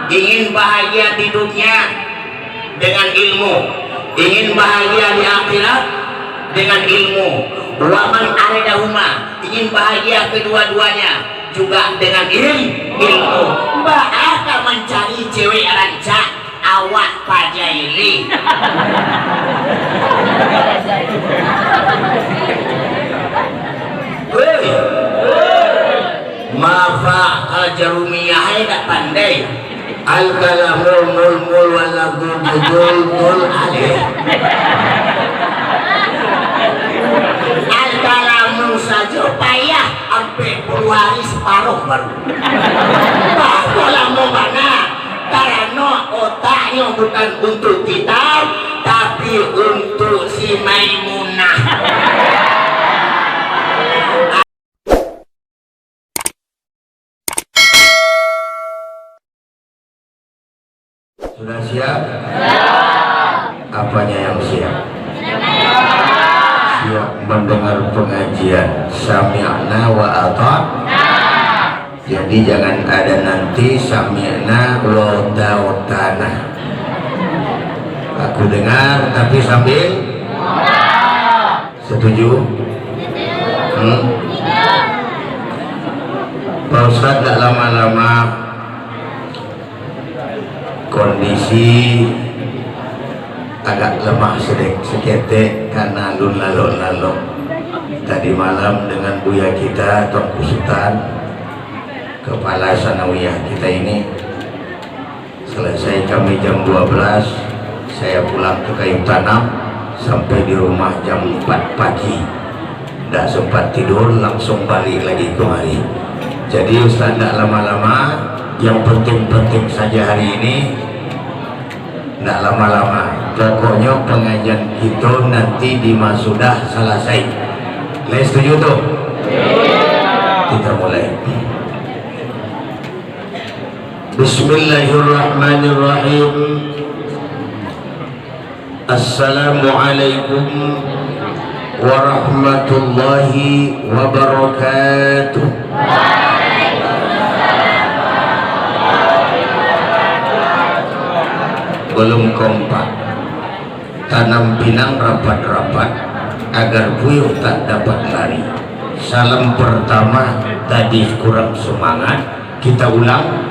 ingin bahagia di dunia dengan ilmu, ingin bahagia di akhirat dengan ilmu. Wa man aradahuma, ingin bahagia kedua-duanya juga dengan ilmu. Mbak akan mencari cewek rancak, awak pajaili. Mafa al-jarumiyah tidak pandai. Al-kalamul mul walabdul budul alih. Al-kalamu saja payah sampai puluh hari separuh baru. Kalamu mana? Karena otaknya bukan untuk kita, tapi untuk si Maimunah. Sudah siap? Apanya yang siap? Siap mendengar pengajian. Sami'na wa ata'na. Jadi jangan ada nanti sami'na wa ta'na. Aku dengar tapi sambil setuju? Pak Ustadz tak lama-lama kondisi agak lemah sedikit karena alun lalu tadi malam dengan buya kita Tengku Sultan, kepala sanawiyah kita ini, selesai kami jam 12, saya pulang ke Kayu Tanam sampai di rumah jam 4 pagi, tidak sempat tidur, langsung balik lagi kemari. Jadi Ustaz tidak lama-lama, yang penting-penting saja hari ini, tidak lama-lama. Pokoknya pengajian kita nanti di Masudah selesai. Kalian setuju tuh? Kita mulai. Bismillahirrahmanirrahim. Assalamualaikum warahmatullahi wabarakatuh. Belum kompak, tanam pinang rapat-rapat agar puyuh tak dapat lari. Salam pertama tadi kurang semangat, kita ulang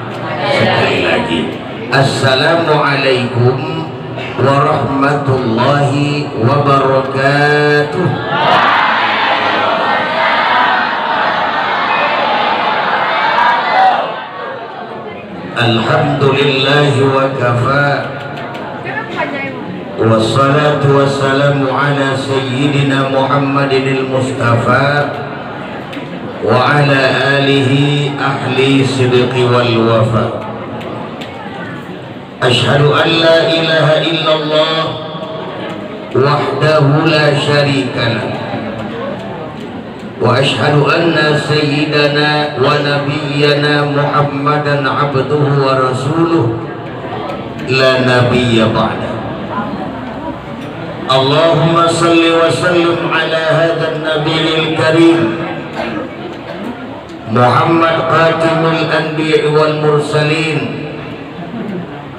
sekali lagi. Assalamualaikum warahmatullahi wabarakatuh. Alhamdulillahi wa kafa. Wassalatu wassalamu ala sayyidina Muhammadin al-Mustafa wa ala alihi ahli sidqi wal wafa. Ashhadu an la ilaha illallah wahdahu la syarika lah, wa ashhadu anna sayyidana wa nabiyyana Muhammadan abduhu wa rasuluh la nabiyya ba'da. Allahumma salli wa sallim ala hadha an-nabiyil karim Muhammad qatimul anbiya wal mursalin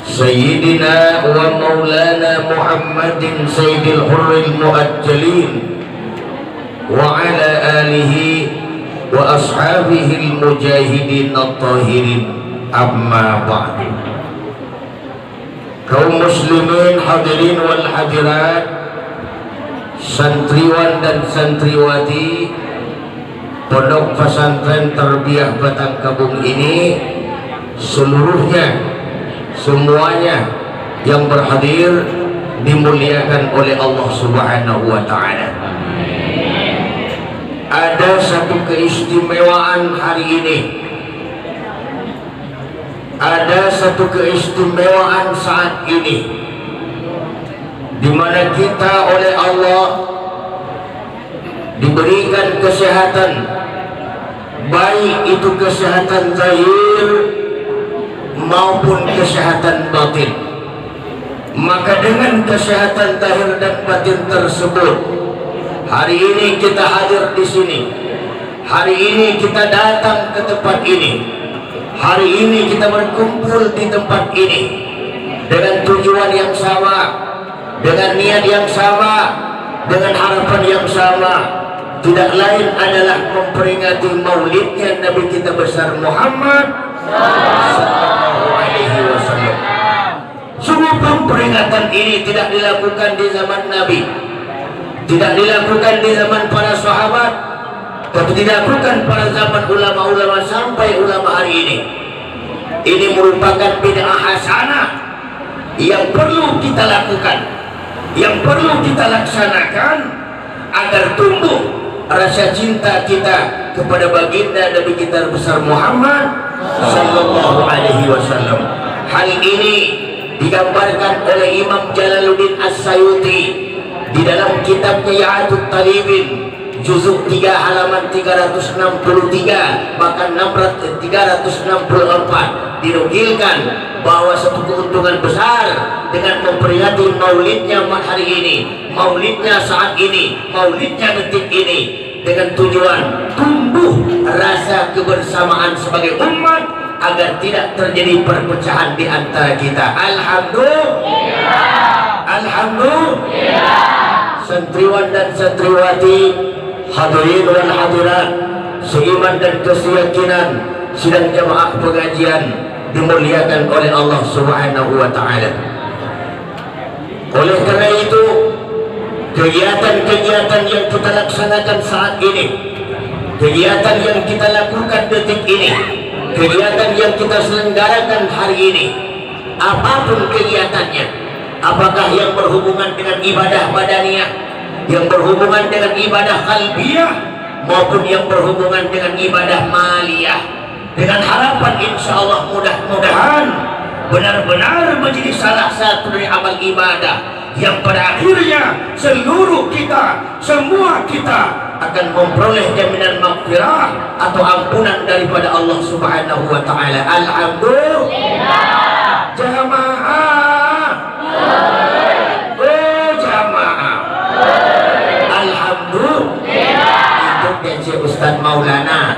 sayyidina wa maulana Muhammadin sayyidil hurril muajjalin wa ala alihi wa ashabihi al-mujahidin at-tahirin, amma ba'du. Kaum muslimin hadirin wal hadirat, santriwan dan santriwati Pondok Pesantren Tarbiyah Batang Kabung ini, seluruhnya, semuanya yang berhadir dimuliakan oleh Allah Subhanahu wa Ta'ala. Ada satu keistimewaan hari ini, ada satu keistimewaan saat ini, di mana kita oleh Allah diberikan kesehatan, baik itu kesehatan zahir maupun kesehatan batin. Maka dengan kesehatan zahir dan batin tersebut, hari ini kita hadir di sini, hari ini kita datang ke tempat ini, Hari ini kita berkumpul di tempat ini dengan tujuan yang sama, dengan niat yang sama, dengan harapan yang sama. Tidak lain adalah memperingati maulidnya Nabi kita besar Muhammad sallallahu alaihi wasallam. Semua peringatan ini tidak dilakukan di zaman Nabi, tidak dilakukan di zaman para sahabat, tapi dilakukan pada zaman ulama-ulama sampai ulama hari ini. Ini merupakan bid'ah hasanah yang perlu kita lakukan, yang perlu kita laksanakan agar tumbuh rasa cinta kita kepada baginda Nabi kita besar Muhammad sallallahu alaihi wasallam. Hal ini digambarkan oleh Imam Jalaluddin As-Sayuti di dalam kitabnya Ya'atut Talibin juzuk 3 halaman 363 bahkan 364 dinukilkan bahwa satu keuntungan besar dengan memperingati maulidnya hari ini, maulidnya saat ini, maulidnya detik ini, dengan tujuan tumbuh rasa kebersamaan sebagai umat agar tidak terjadi perpecahan di antara kita. Alhamdulillah, alhamdulillah. Santriwan dan santriwati, hadirin wal hadirat, seiman dan keyakinan sidang jamaah pengajian dimuliakan oleh Allah Subhanahu wa taala. Oleh karena itu, kegiatan-kegiatan yang kita laksanakan saat ini, kegiatan yang kita lakukan detik ini, kegiatan yang kita selenggarakan hari ini, apapun kegiatannya, apakah yang berhubungan dengan ibadah badaniyah, yang berhubungan dengan ibadah qalbiyah, maupun yang berhubungan dengan ibadah maliyah, dengan harapan insya Allah mudah-mudahan benar-benar menjadi salah satu dari amal ibadah yang pada akhirnya seluruh kita, semua kita akan memperoleh jaminan maghfirah atau ampunan daripada Allah Subhanahu wa taala. Alhamdulillah. Jamaah. Oh jamaah. Alhamdulillah. Itu dari Ustaz Maulana.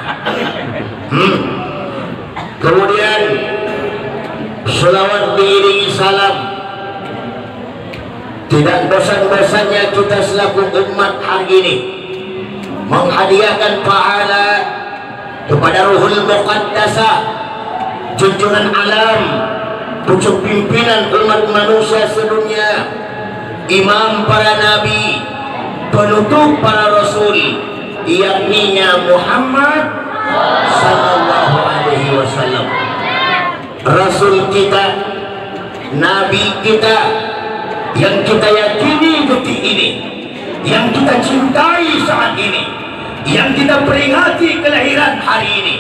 Kemudian selawat diiringi salam. Tidak bosan-bosannya kita selaku umat hari ini menghadiahkan pahala kepada Ruhul Muqaddasah, junjungan alam, pucuk pimpinan umat manusia sedunia, imam para nabi, penutup para rasul, yakninya Muhammad sallallahu alaihi wasallam. Rasul kita, nabi kita yang kita yakini detik ini, yang kita cintai saat ini, yang kita peringati kelahiran hari ini.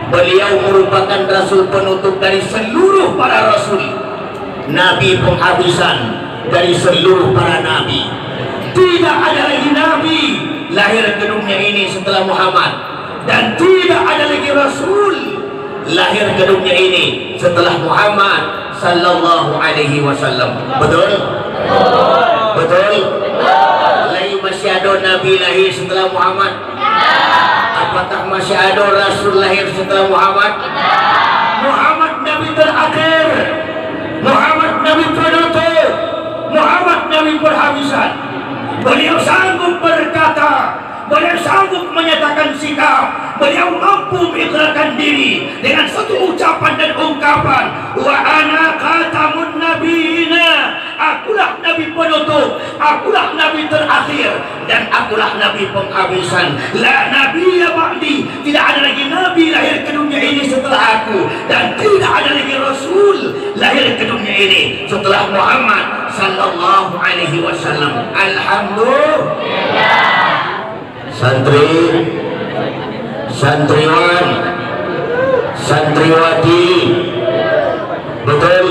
Beliau merupakan rasul penutup dari seluruh para rasul, nabi penghabisan dari seluruh para nabi. Tidak ada lagi nabi lahir ke dunia ini setelah Muhammad, dan tidak ada lagi rasul lahir ke dunia ini setelah Muhammad sallallahu alaihi wasallam. Betul? Betul? Lagi masih ada nabi lahir setelah Muhammad? Apakah masih ada rasul lahir setelah Muhammad? Muhammad nabi terakhir, Muhammad nabi penutup, Muhammad nabi perhabisan. Beliau sanggup berkata, beliau sanggup menyatakan sikap, beliau mampu mengikrarkan diri dengan satu ucapan dan ungkapan, wa ana khatamun nabiyina, akulah nabi penutup, akulah nabi terakhir, dan akulah nabi penghabisan. La nabiyya ba'di, tidak ada lagi nabi lahir ke dunia ini setelah aku, dan tidak ada lagi rasul lahir ke dunia ini setelah Muhammad sallallahu alaihi wasallam. Alhamdulillah. Santri, santriwan, santriwati, betul?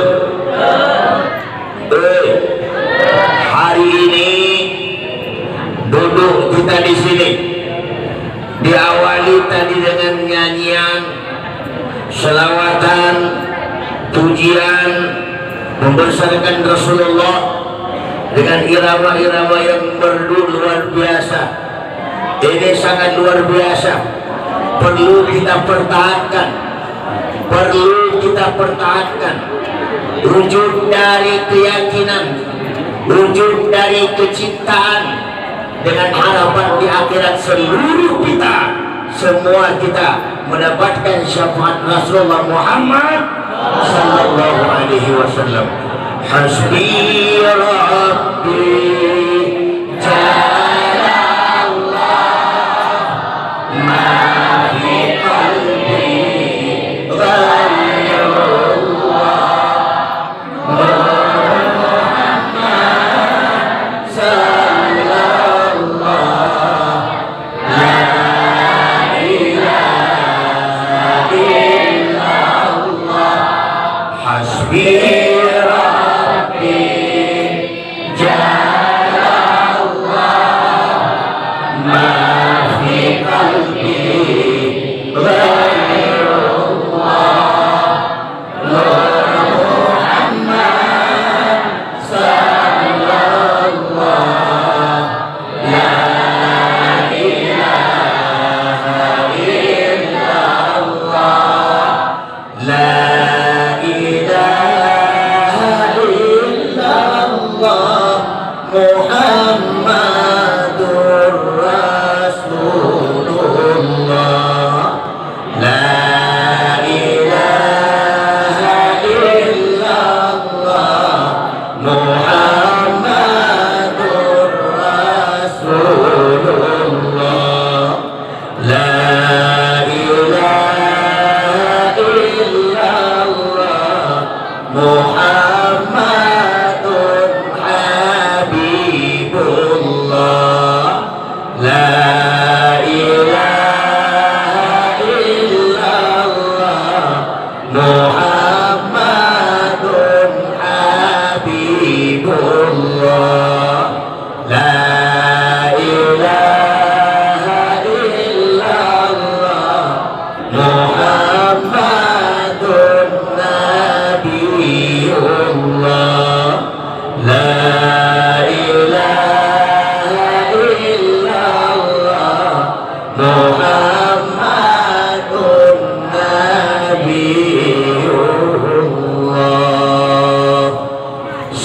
Hari ini duduk kita di sini diawali tadi dengan nyanyian, selawatan, pujian, membesarkan Rasulullah dengan irama-irama yang merdu luar biasa. Ini sangat luar biasa, perlu kita pertahankan, perlu kita pertahankan. Wujud dari keyakinan, wujud dari kecintaan, dengan harapan di akhirat seluruh kita, semua kita mendapatkan syafaat Rasulullah Muhammad sallallahu alaihi wasallam. Hasbi Rabbi Jalallah ma fi qalbi ghayrullah Muhammad sallallahu la ilaha illallah. Hasbi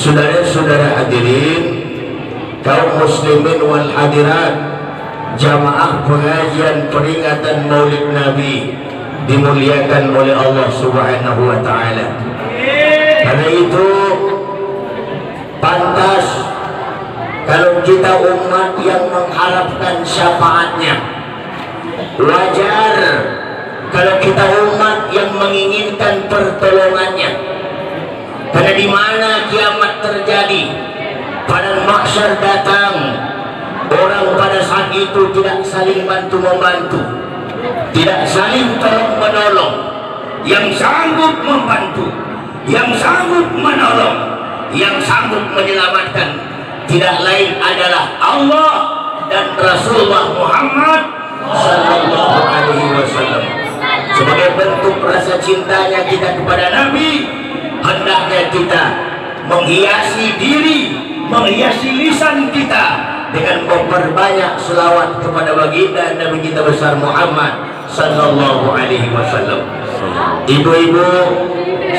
saudara-saudara hadirin, kaum muslimin wal hadirat, jamaah pengajian peringatan Maulid Nabi dimuliakan oleh Allah Subhanahu wa taala. Karena itu pantas kalau kita umat yang mengharapkan syafaatnya, wajar kalau kita umat yang menginginkan pertolongannya. Karena di mana kiamat terjadi, pada mahsyar datang, orang pada saat itu tidak saling bantu membantu, tidak saling tolong menolong. Yang sanggup membantu, yang sanggup menolong, yang sanggup menyelamatkan tidak lain adalah Allah dan Rasulullah Muhammad sallallahu alaihi wasallam. Sebagai bentuk rasa cintanya kita kepada Nabi, hendaknya kita menghiasi diri, menghiasi lisan kita dengan memperbanyak selawat kepada baginda Nabi kita besar Muhammad sallallahu alaihi wasallam. Ibu-ibu,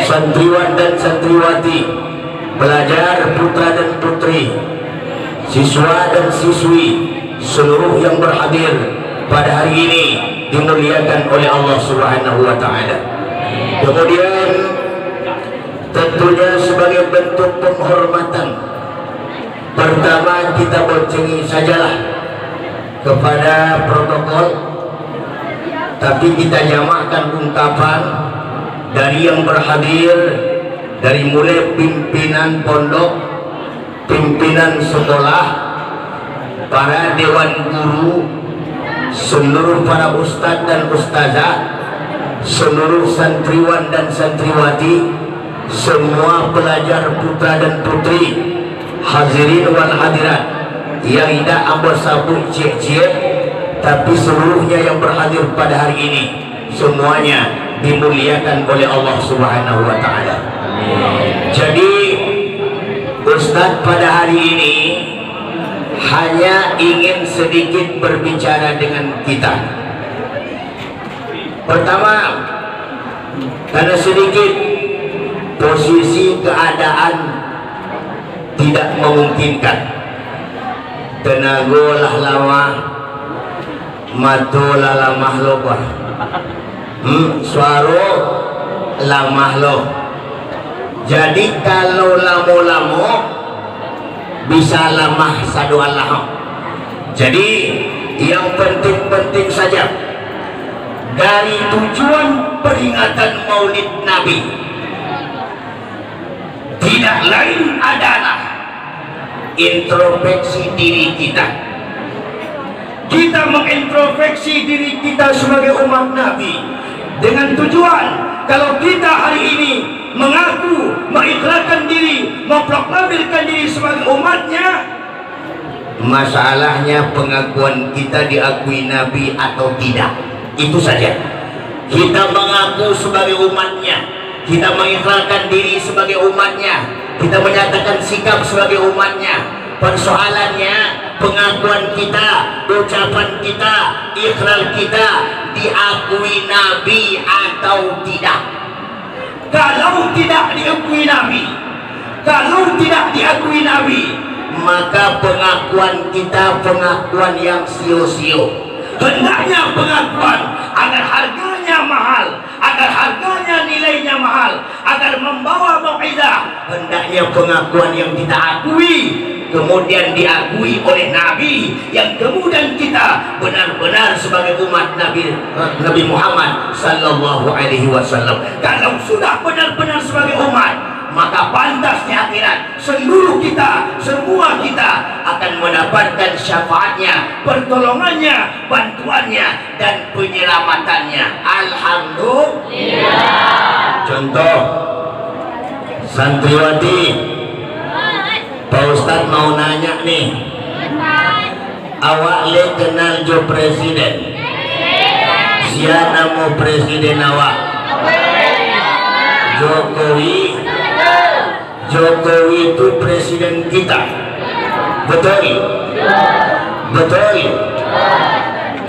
santriwan dan santriwati, pelajar putra dan putri, siswa dan siswi, seluruh yang berhadir pada hari ini dimuliakan oleh Allah Subhanahu wa taala. Kemudian tentunya sebagai bentuk penghormatan, pertama kita boncengi sajalah kepada protokol, tapi kita jamakkan ungkapan dari yang berhadir, dari mulai pimpinan pondok, pimpinan sekolah, para dewan guru, seluruh para ustadz dan ustazah, seluruh santriwan dan santriwati, semua pelajar putra dan putri, hadirin wal hadirat, yang tidak ambil sabuk cek-cek, tapi seluruhnya yang berhadir pada hari ini, semuanya dimuliakan oleh Allah Subhanahu wa taala. Jadi Ustadz pada hari ini hanya ingin sedikit berbicara dengan kita. Pertama, karena sedikit posisi keadaan tidak memungkinkan. Tenagolah lama matolah lamah loba suaro lamah lo. Jadi kalau lamo-lamo bisa lamah sadu Allah. Jadi yang penting-penting saja dari tujuan peringatan Maulid Nabi tidak lain adalah introspeksi diri kita. Kita mengintrospeksi diri kita sebagai umat Nabi dengan tujuan kalau kita hari ini mengaku, mengikrarkan diri, memproklamirkan diri sebagai umatnya, masalahnya pengakuan kita diakui Nabi atau tidak. Itu saja. Kita mengaku sebagai umatnya, kita mengikrarkan diri sebagai umatnya, kita menyatakan sikap sebagai umatnya. Persoalannya pengakuan kita, ucapan kita, ikrar kita diakui Nabi atau tidak. Kalau tidak diakui Nabi, kalau tidak diakui Nabi, maka pengakuan kita pengakuan yang sio-sio. Hendaknya pengakuan agar harganya mahal, agar harganya nilainya mahal, agar membawa mau'izah, hendaknya pengakuan yang kita akui kemudian diakui oleh Nabi, yang kemudian kita benar-benar sebagai umat Nabi Muhammad sallallahu alaihi wasallam. Kalau sudah benar-benar sebagai umat, maka pantas di akhirat seluruh kita, semua kita akan mendapatkan syafaatnya, pertolongannya, bantuannya, dan penyelamatannya. Alhamdulillah. Contoh, santriwati, Pak Ustadz mau nanya nih, awak le kenal jo presiden? Siapa nama presiden awak? Jokowi. Jokowi itu presiden kita, betul? Betul.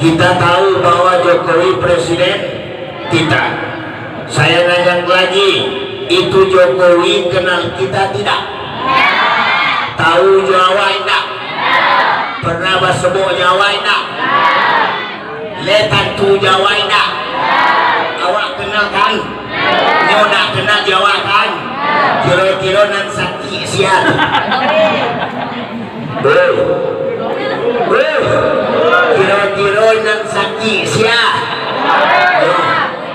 Kita tahu bahwa Jokowi presiden kita. Saya nanya lagi, itu Jokowi kenal kita tidak? Tahu Jawa tidak? Pernah bersebut Jawa tidak? Lihat tu Jawa tidak? Awak kenal kan? Nyoda kenal Jawa kan? Kira-kira nan sakti sial. Kira-kira nan sakti sial.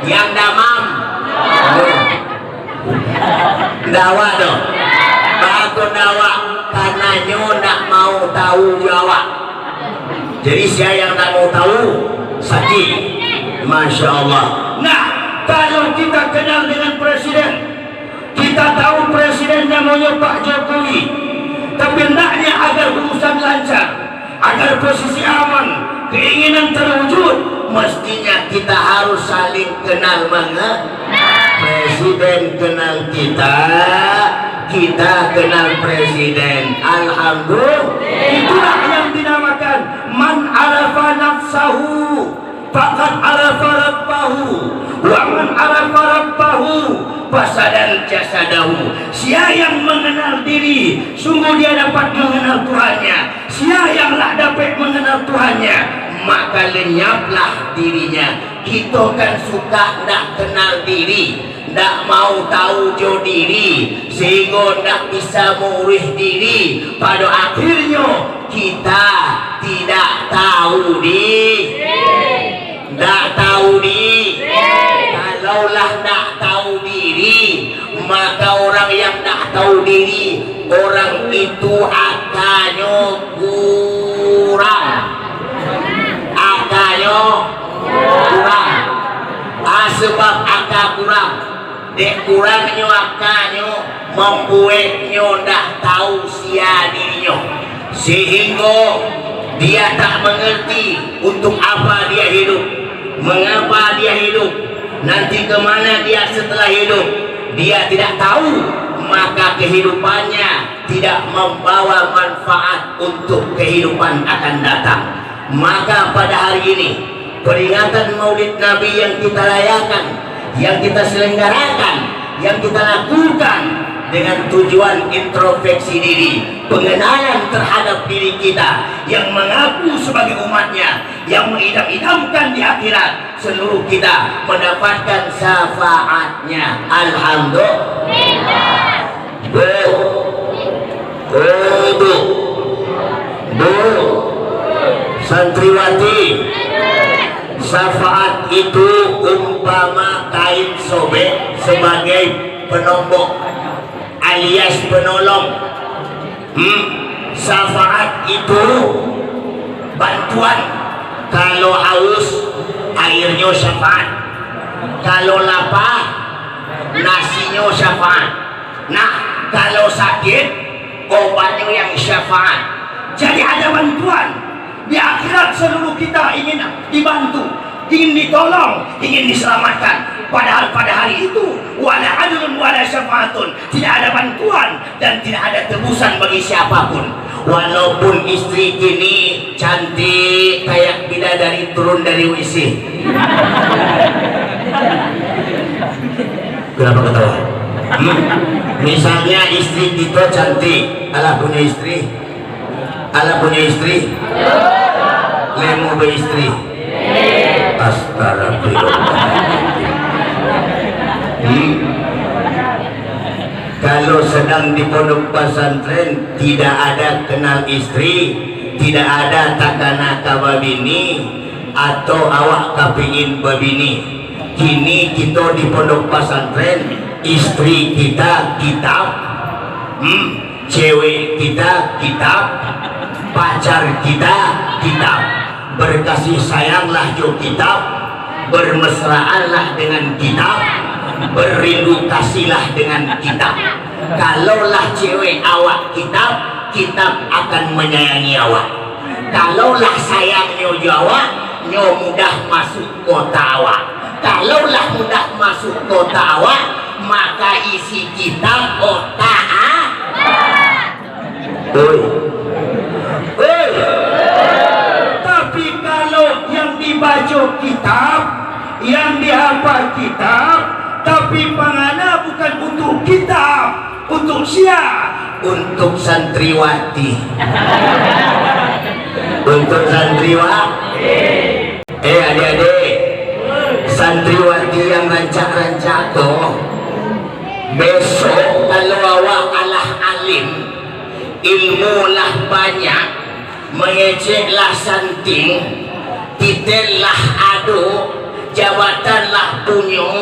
Yang damam. Dawa dong. Bago dawa karena nyoda mau tahu Jawa. Jadi siapa yang tak mau tahu sakti. Masya Allah. Nah, kalau kita kenal dengan presiden, kita tahu presiden namanya Pak Jokowi, tapi hendaknya agar urusan lancar, agar posisi aman, keinginan terwujud, mestinya kita harus saling kenal banget. Presiden kenal kita, kita kenal presiden. Alhamdulillah. Itulah yang dinamakan man arafa nafsahu faqad arafa rabbahu wa man arafa rabbahu fasadal jasadahu. Siapa yang mengenal diri, sungguh dia dapat mengenal Tuhannya. Siapa yang lah dapat mengenal Tuhannya, maka lenyaplah dirinya. Kita kan suka nak kenal diri, tak mau tahu jo diri, sehingga tak bisa mengurus diri. Pada akhirnya kita tidak tahu diri. Tak tahu diri. Kalaulah tak tahu diri, maka orang yang tak tahu diri, orang itu akalnya kurang. Akalnya kurang. Sebab akal kurang, dek kurangnya akalnya membuatnya tak tahu sia dirinya, sehingga dia tak mengerti untuk apa dia hidup, mengapa dia hidup, nanti kemana dia setelah hidup. Dia tidak tahu, maka kehidupannya tidak membawa manfaat untuk kehidupan akan datang. Maka pada hari ini peringatan Maulid Nabi yang kita rayakan, yang kita selenggarakan, yang kita lakukan dengan tujuan introspeksi diri, pengenalan terhadap diri kita yang mengaku sebagai umatnya, yang mengidam-idamkan di akhirat seluruh kita mendapatkan syafaatnya. Alhamdulillah. Bu santriwati, syafaat itu umpama kain sobek sebagai penombok alias penolong. Syafaat itu bantuan. Kalau haus airnya syafaat, kalau lapar nasinya syafaat. Nah, kalau sakit obatnya yang syafaat. Jadi ada bantuan di akhirat. Seluruh kita ingin dibantu, ingin ditolong, ingin diselamatkan. Padahal pada hari itu wala adlun wala syafaatun, tidak ada bantuan dan tidak ada tebusan bagi siapapun. Walaupun istri kini cantik kayak bidadari turun dari WC. Kenapa ketawa? Misalnya istri kita cantik, Allah punya istri, Allah punya istri, lemu beristri. Astagfirullah. Kalau sedang di pondok pesantren tidak ada kenal istri, tidak ada takana kababini atau awak kapingin babini. Kini kita di pondok pesantren, istri kita kitab, cewek kita kitab, pacar kita kitab. Berkasih sayanglah jo kitab, bermesraanlah dengan kitab, berindu kasihlah dengan kitab. Kalaulah cewek awak kitab, kitab akan menyayangi awak. Kalaulah sayangnya awak, nyo mudah masuk kota awak. Kalaulah mudah masuk kota awak, maka isi kitab otak. Tapi kalau yang dibaca kitab, yang dihafal kitab, tapi pangana bukan untuk kitab, untuk siapa? Untuk santriwati. Untuk santriwati. Adik-adik, santriwati yang rancak-rancak tuh, besok kalau awak alah alim, ilmu lah banyak, mengeceklah santing, titellah adu, jabatanlah punya,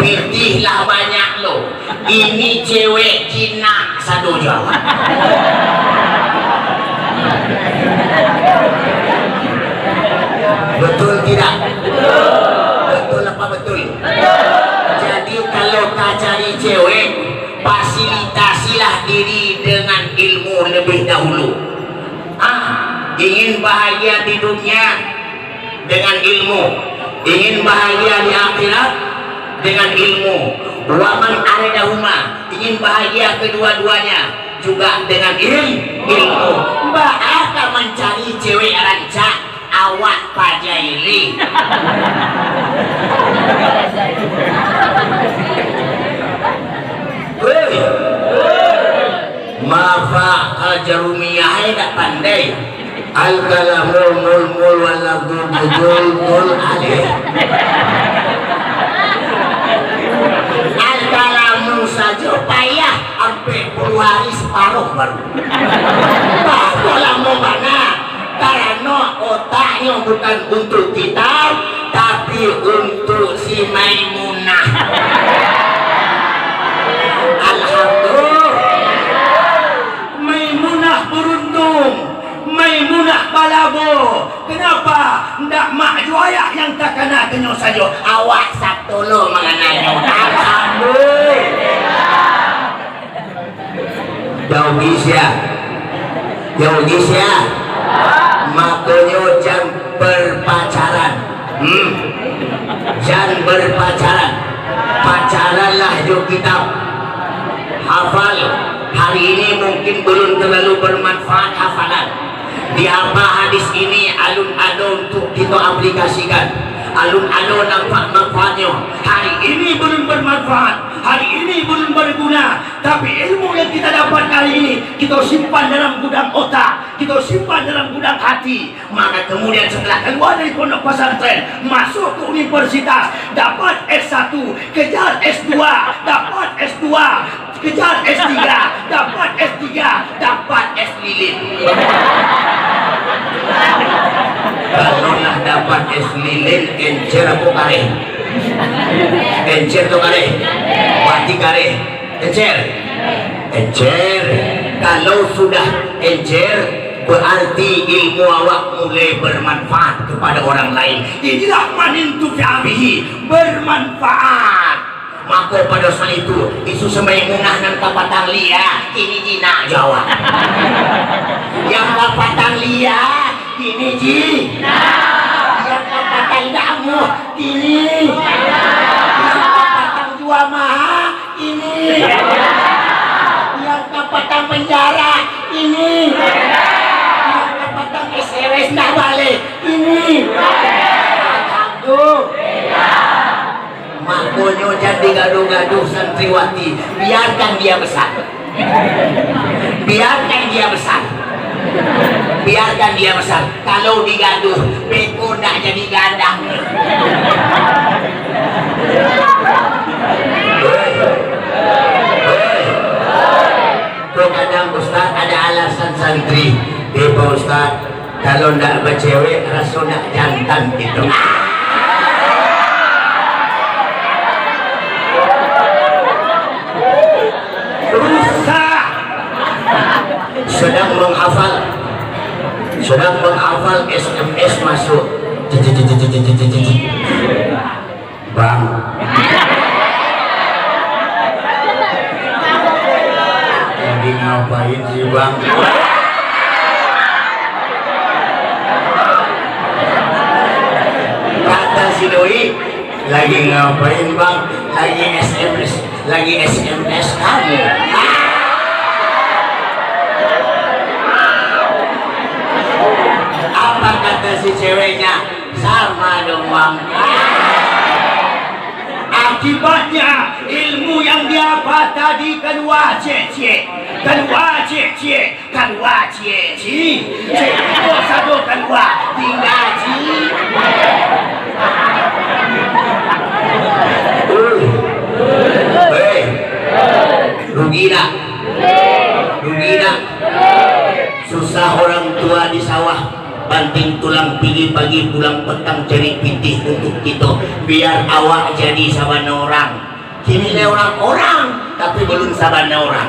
pitihlah banyak lo. Ini cewek Cina satu Jawa. Betul tidak? Betul apa betul? Jadi kalau tak cari cewek, fasilitasilah diri dengan ilmu lebih dahulu. Ingin bahagia di dunia dengan ilmu, ingin bahagia di akhirat dengan ilmu. Waman aradahuma, ingin bahagia kedua-duanya juga dengan ilmu. Mbak akan mencari cewek rancak, awak pajaili. Mafa al-jarumiyah tak pandai. Al-kalamul mul wala gul alih. Al-kalamu saja payah sampai 10 hari separuh baru. Bahagialah mau mana? Karena otaknya bukan untuk kitab, tapi untuk si Maimunah. Alhamdulillah, Maimunah beruntung, Maimunah balabo. Kenapa? Ndak mak juayak yang tak kena kenyo saja. Awak satu lo mengenainya. Alhamdulillah. Jauh gisya, jauh gisya. Makanya jangan berpacaran. Jangan berpacaran. Pacaranlah jo kitab. Hafal. Hari ini mungkin belum terlalu bermanfaat hafalan. Di apa hadis ini alun-alun untuk kita aplikasikan. Alun-alun nampak manfaatnya. Hari ini ilmu yang kita dapat kali ini kita simpan dalam gudang otak, kita simpan dalam gudang hati. Maka kemudian setelah keluar dari pondok pesantren, masuk ke universitas, dapat S1, kejar S2, dapat S2, kejar S3, dapat S3, dapat S lilin. Kalau lah dapat es lilin, encer aku kare, encer tu kare, wati kare, encer. Kalau sudah encer, berarti ilmu awak mulai bermanfaat kepada orang lain. Inilah manintu fi'abihi, bermanfaat. Maka pada saat itu isu semai munah nan kapatang lia, ini Cina Jawa. Yang kapatang lia ini ji, yang kapatang damu ini, yang kapatang jua maha ini, yang kapatang penjara ini, yang kapatang SRS nak balik ini. Aduh, maknanya jadi gaduh-gaduh santriwati, biarkan dia besar, biarkan dia besar. Biarkan dia besar. Kalau digaduh, beko nak jadi gadang. Kadang Ustaz ada alasan santri. Pak Ustaz, kalau ndak bercewek, rasa nak jantan gitu. Rusak. Sedang menghafal SMS masuk. Bang, lagi ngapain sih bang? Kata si Doi, lagi ngapain bang? Lagi SMS kamu. Apa kata si ceweknya? Sama dong bang. Akibatnya ilmu yang dia dapat tadi keluar cie-cie, satu keluar tinggal ci. Rugi nak, susah orang tua di sawah, banting tulang pigi pagi pulang petang cari pitih untuk kita biar awak jadi sabana orang. Kini le orang tapi belum sabana orang.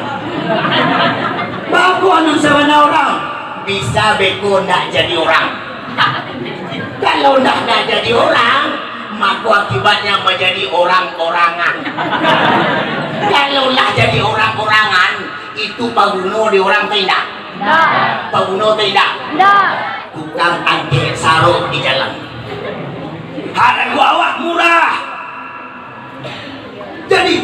Baku anu sabana orang bisa beko nak jadi orang. Kalau nak jadi orang, maka akibatnya menjadi orang-orangan. Kalaulah jadi orang-orangan, itu paguno di orang tidak. Paguno tidak. Tukang angke sarung di jalan. Harga awak murah. Jadi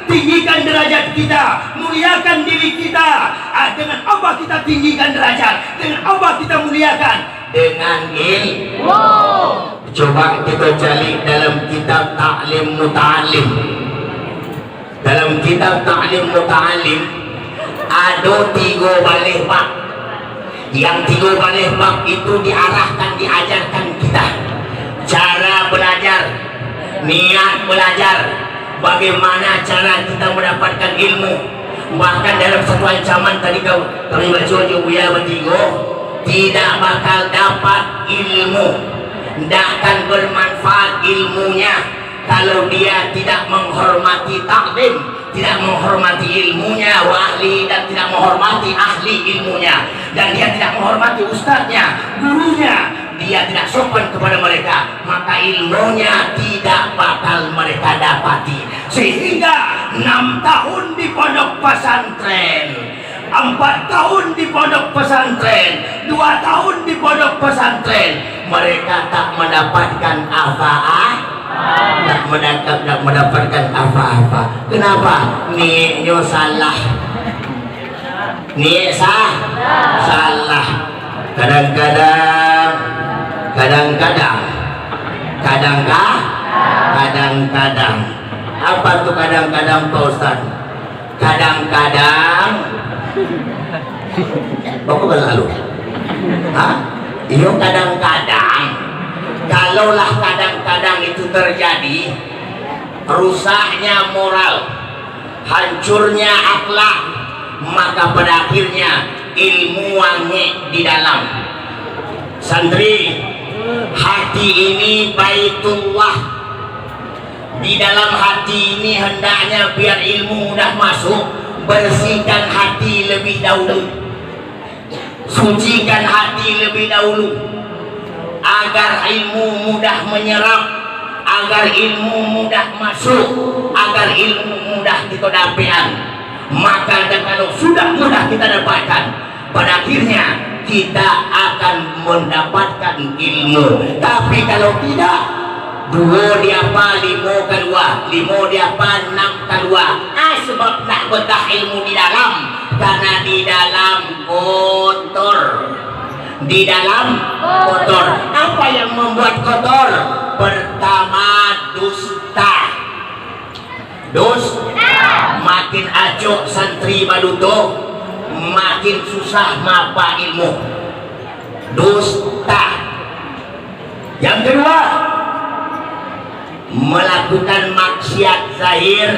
tinggikan derajat kita, muliakan diri kita. Dengan apa kita tinggikan derajat? Dengan apa kita muliakan? Dengan ilmu. Coba kita cari dalam kitab Ta'lim Muta'alim. Dalam kitab Ta'lim Muta'alim ada 3 balih bab. Yang 3 balih bab itu diajarkan kita cara belajar, niat belajar, bagaimana cara kita mendapatkan ilmu. Bahkan dalam satu ancaman tadi kami baca Buya bertiga, tidak bakal dapat ilmu, tidak akan bermanfaat ilmunya kalau dia tidak menghormati taklim, tidak menghormati ilmunya wa ahli, dan tidak menghormati ahli ilmunya, dan dia tidak menghormati ustadznya, gurunya, dia tidak sopan kepada mereka, maka ilmunya tidak bakal mereka dapati. Sehingga 6 tahun di pondok pesantren, 4 tahun di pondok pesantren, 2 tahun di pondok pesantren, mereka tak mendapatkan apa-apa. Tak mendapatkan apa-apa. Kenapa? Niatnya salah. Niat salah. Kadang-kadang apa tuh kadang-kadang Pak Ustaz? kadang-kadang bapak kan lalu iyo kadang-kadang kalaulah kadang-kadang itu terjadi rusaknya moral, hancurnya akhlak, maka pada akhirnya ilmu wangi di dalam. Santri, hati ini baitullah. Di dalam hati ini hendaknya biar ilmu mudah masuk, bersihkan hati lebih dahulu, sucikan hati lebih dahulu, agar ilmu mudah menyerap, agar ilmu mudah masuk, agar ilmu mudah kita dapatkan. Maka kalau sudah mudah kita dapatkan, pada akhirnya kita akan mendapatkan ilmu. Tapi kalau tidak, dua diapa limo keluar, limo diapa enam keluar. Sebab nak betah ilmu di dalam, karena di dalam kotor. Di dalam kotor. Apa yang membuat kotor? Pertama, dusta. Makin acok santri baduto, makin susah mapa ilmu. Dusta. Yang kedua, melakukan maksiat zahir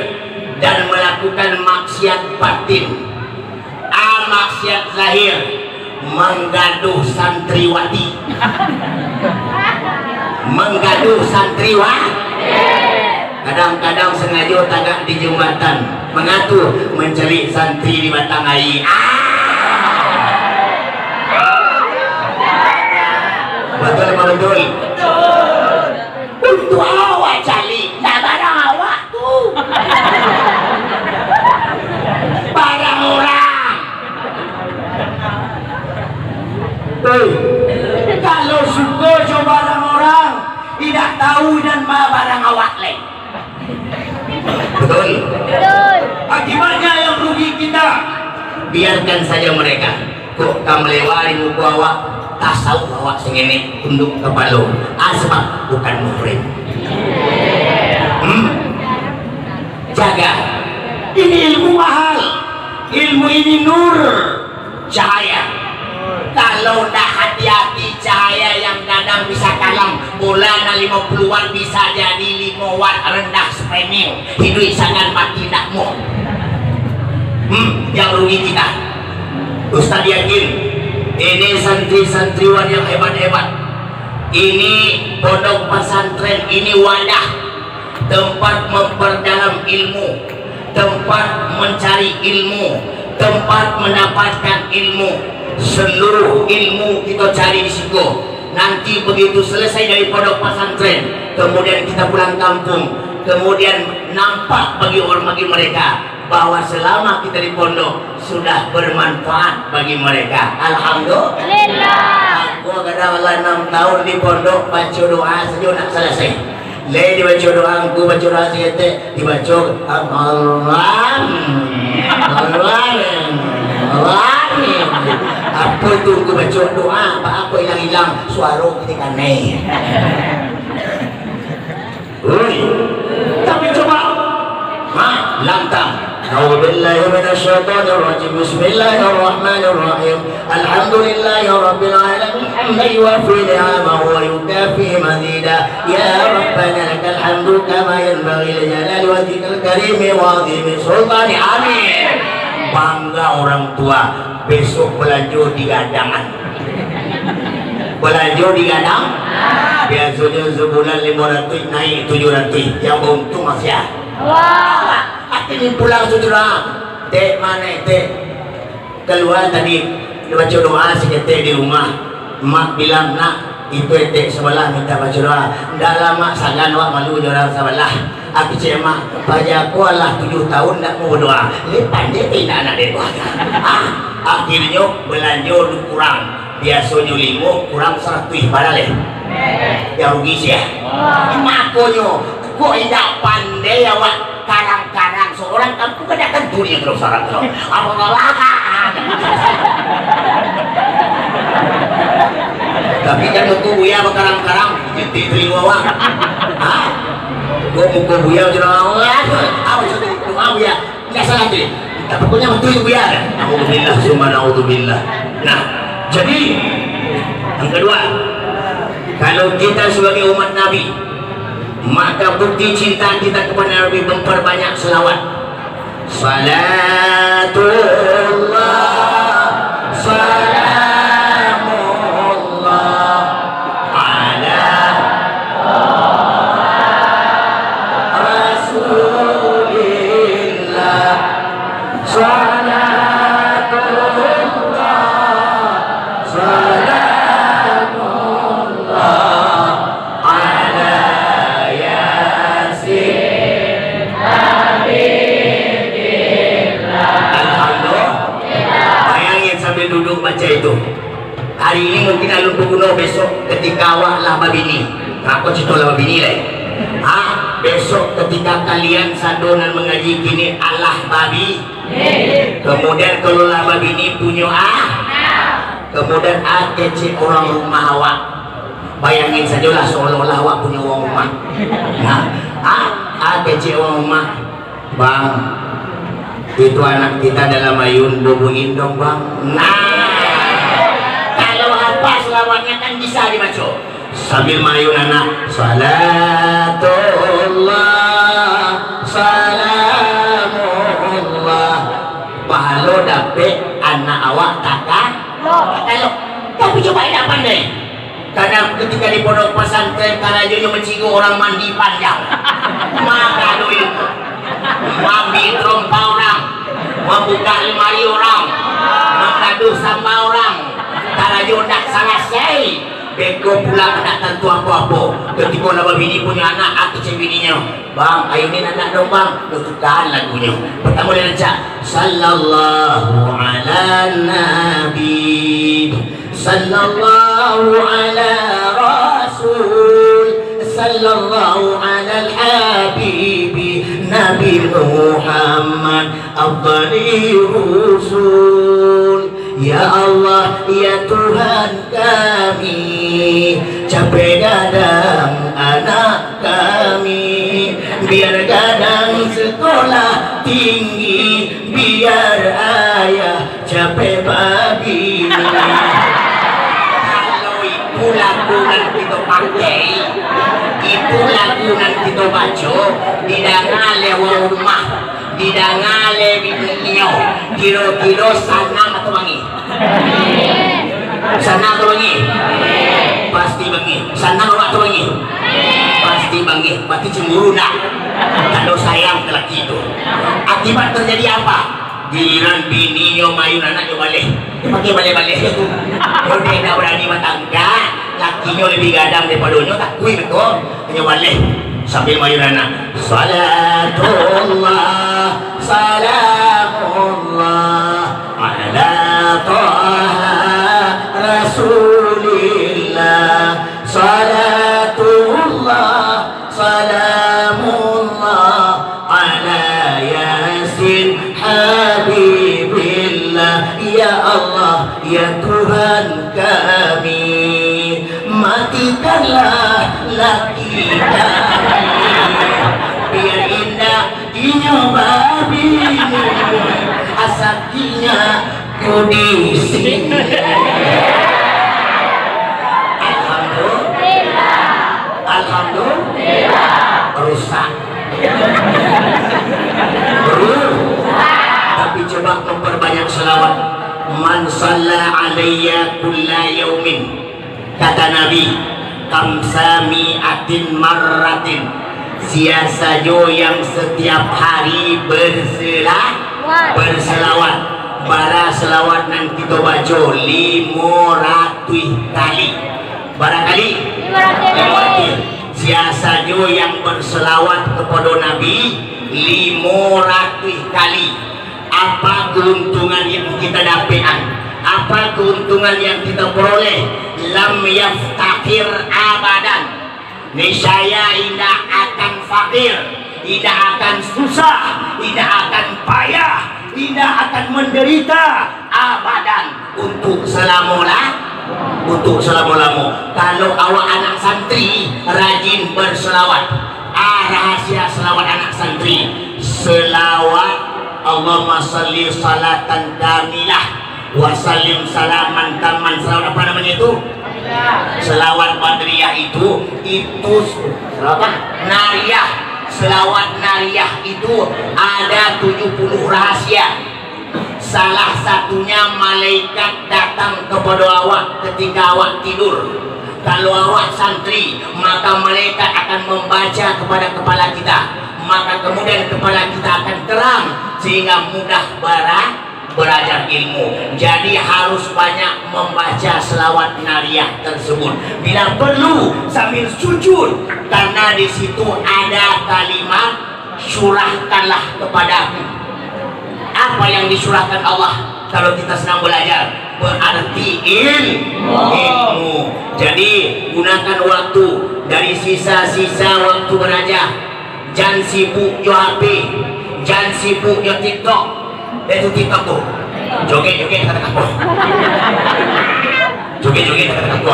dan melakukan maksiat batin. Maksiat zahir, menggaduh santriwati, menggaduh santriwati. Kadang-kadang sengaja tagak di jembatan, mengatur mencari santri di batang air. Betul apa betul? Untuk awak cari, tak barang awak tu. Barang orang. Kalau suka coba barang orang, tidak tahu dan barang awak lain. Betul? Akibatnya yang rugi kita. Biarkan saja mereka. Kok kamu melewati muka awak, tak tahu awak sengene tunduk kepala. Sebab bukan muhrim. Jaga. Ini ilmu mahal. Ilmu ini nur, cahaya. Kalau dah hati-hati, cahaya yang kadang bisa kalam bulan 50-an bisa jadi 5 watt rendah spending. Hidup sangat mati nakmu. Yang rugi kita. Ustaz yakin ini santri-santriwan yang hebat-hebat. Ini pondok pesantren, ini wadah tempat memperdalam ilmu, tempat mencari ilmu, tempat mendapatkan ilmu. Seluruh ilmu kita cari di situ. Nanti begitu selesai dari pondok pesantren, kemudian kita pulang kampung, kemudian nampak bagi mereka bahwa selama kita di pondok sudah bermanfaat bagi mereka. Alhamdulillah. Aku kadang-kadang 6 tahun di pondok baca doa saja nak selesai. Lagi dibaca doa, aku baca doa sikit, dibaca Allah. Apa itu aku baca doa, apa yang hilang suara ketika naik. Tapi coba lantang. A'udzubillahi minasyaitonir rajim. Bismillahirrahmanirrahim. Alhamdulillahi rabbil alamin. Hamdan yuwaffi ni'amahu wa yukafi mazida. Ya Rabbana lakal hamdu kama yanbaghi li jalali wajhikal karim wa 'azimi sultani. Amin. Bangga orang tua. Besok belanja di gadangan. Belanja di gadang. Biasanya sebulan 500 naik 700. Yang untung masih wah. Ini pulang saudara. Tek mana tek? Keluar tadi baca doa sikit di rumah. Mak bilang nak itu tek sebelah minta baca doa. Dah lama sangan wak malu orang sebelah. Aku cakap mak, pada aku lah 7 tahun tak mau berdoa. Lepas dia tidak nak doa. Akhirnya belanja kurang. Biasanya 5 kurang 100 padahal yang rugi sih. Makanya kok tidak pandai awak. Karang-karang seorang kamu kadang-kadang dunia terus orang terus apa ngalahan. Tapi kan muka buaya berkarang-karang jadi telinga awak. Gue muka buaya macam awak. Awak jadi doa buaya nggak salah tu. pokoknya betul biar. Alhamdulillah, summa naudzubillah. Nah, jadi yang kedua, kalau kita sebagai umat Nabi, maka bukti cinta kita kepada Nabi memperbanyak selawat. Salatullah, salamullah ala Rasulillah. Salatullah, salamullah ala Yasin Alhamdulillah. Bayangin sambil duduk baca itu. Hari ini mungkin alun pembunuh, besok ketika awak lah babini. Aku cerita lah babini lah. Besok ketika kalian sadonan mengaji kini Allah babi. Kemudian kalau lah babini punya kemudian kecil orang rumah awak. Bayangin sajalah seolah-olah awak punya orang rumah. Nah, kecil orang rumah. Bang, itu anak kita dalam ayun boboin dong bang. Nah, kalau apa selawatnya kan bisa dibaca sambil mayun anak. Salatullah, salamullah. Pahalo dapet anak awak takkan kalau tapi coba ini pandai. Karena ketika di pondok pesantren Karajoyo mencigu orang mandi panjang, maka duit mambi trompa orang, membuka lemari orang, mengadu sama orang. Karajoyo tak salah saya. Beko pula tak tentu apa-apa. Ketika nama bini punya anak, aku cek bininya, bang, ayo ni anak dong bang. Tutukan lagunya. Pertama dia baca, sallallahu ala nabi, sallallahu ala rasul, sallallahu ala al-habibi, Nabi Muhammad afdali rusul. Ya Allah, ya Tuhan kami, capek dadang anak kami, biar gadang sekolah tinggi, biar ayah capek pagi. Kalau itu lagu yang kita pakai, itu lagu yang kita baca, didengar lewat rumah, didengar lewat beliau, kira-kira sanang atau bangi? Sanang atau bangi? Pasti bangi. Sanang atau bangi? Pasti bangi. Berarti cemburu dah kalau sayang ke laki itu. Akibat terjadi apa? Giliran bininya mayun anaknya balik, pakai balik-balik itu. Kalau dia tak berani bertangga, lakinya lebih gadang daripada nya, tak kui betul. Hanya balik sambil mayun anak. Salatullah, salamullah ala Taha Rasulillah. Salatullah, salamullah ala Yasin Habibillah. Ya Allah, ya Tuhan kami, matikanlah laki kami, biar indah inyoba bini, asakinya ku di sini. Alhamdulillah, alhamdulillah. Rusak, tapi coba memperbanyak selawat. Man shalla alayya kulla yaumin, kata Nabi, kamsami'atin marratin, siasajo yang setiap hari berselawat. Bara selawat nan kita baca 500 kali. Barangkali 500. Siasajo yang berselawat kepada Nabi 500 kali. Apa keuntungan yang kita dapatkan? Apa keuntungan yang kita peroleh? Lam yaftakir abadan. Niscaya tidak akan fakir, tidak akan susah, tidak akan payah, tidak akan menderita abadan untuk selama-lama. Kalau awak anak santri rajin berselawat, rahasia selawat anak santri, selawat Allahumma sholli salatan kamilah wa sallim salaman taman. Selawat apa namanya itu? Selawat badriyah itu selawat nariyah. Selawat nariyah itu ada 70 rahasia. Salah satunya malaikat datang kepada awak ketika awak tidur. Kalau awak santri, maka malaikat akan membaca kepada kepala kita, maka kemudian kepala kita akan terang sehingga mudah belajar ilmu. Jadi harus banyak membaca selawat nariyah tersebut. Bila perlu sambil sujud, karena di situ ada kalimat surahkanlah kepadaku. Apa yang disurahkan Allah kalau kita sedang belajar? Berarti ilmu. Jadi gunakan waktu dari sisa-sisa waktu belajar. Jangan sibuk jo HP, jangan sibuk jo TikTok. Itu TikTok tuh joget-joget kata aku. Joget-joget kata aku.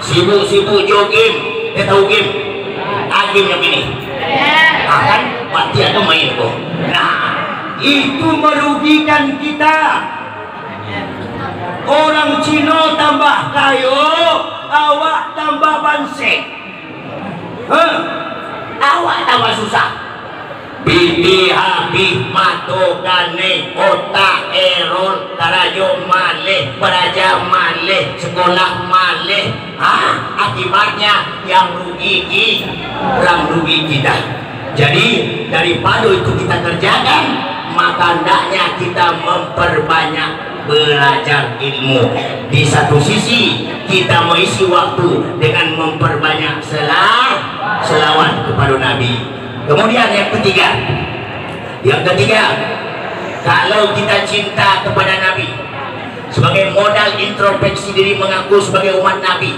Sibuk-sibuk jo game. Dia tahu game? Game yang ini. Kan pasti ada main kok. Nah, itu merugikan kita. Orang Cina tambah kayo, awak tambah bansek. Awak tambah susah. Bibi habis mato gane otak error karajo maleh beraja maleh sekolah maleh. Akibatnya yang rugi kita. Jadi daripada itu kita kerjakan, maka hendaknya kita memperbanyak belajar ilmu. Di satu sisi kita mengisi waktu dengan memperbanyak selawat kepada Nabi. Kemudian yang ketiga, kalau kita cinta kepada Nabi, sebagai modal introspeksi diri mengaku sebagai umat Nabi,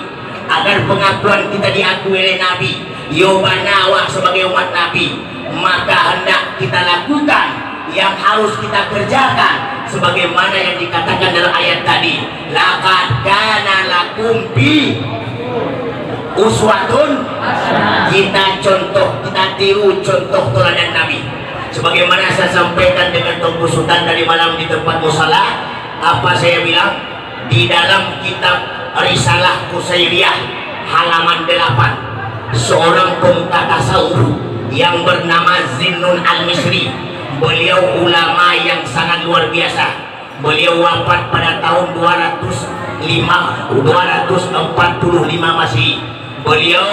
agar pengakuan kita diakui oleh Nabi, yobana awak sebagai umat Nabi, maka hendak kita lakukan yang harus kita kerjakan sebagaimana yang dikatakan dalam ayat tadi, laqad kana lakum fi uswatun. Kita tiru contoh teladan Nabi. Sebagaimana saya sampaikan dengan Tengku Sultan dari malam di tempat musala, apa saya bilang di dalam kitab Risalah Qusairiyah halaman 8, seorang pemuka tasawuf yang bernama Zinnun Al-Misri. Beliau ulama yang sangat luar biasa. Beliau wafat pada tahun 245 Masehi. Beliau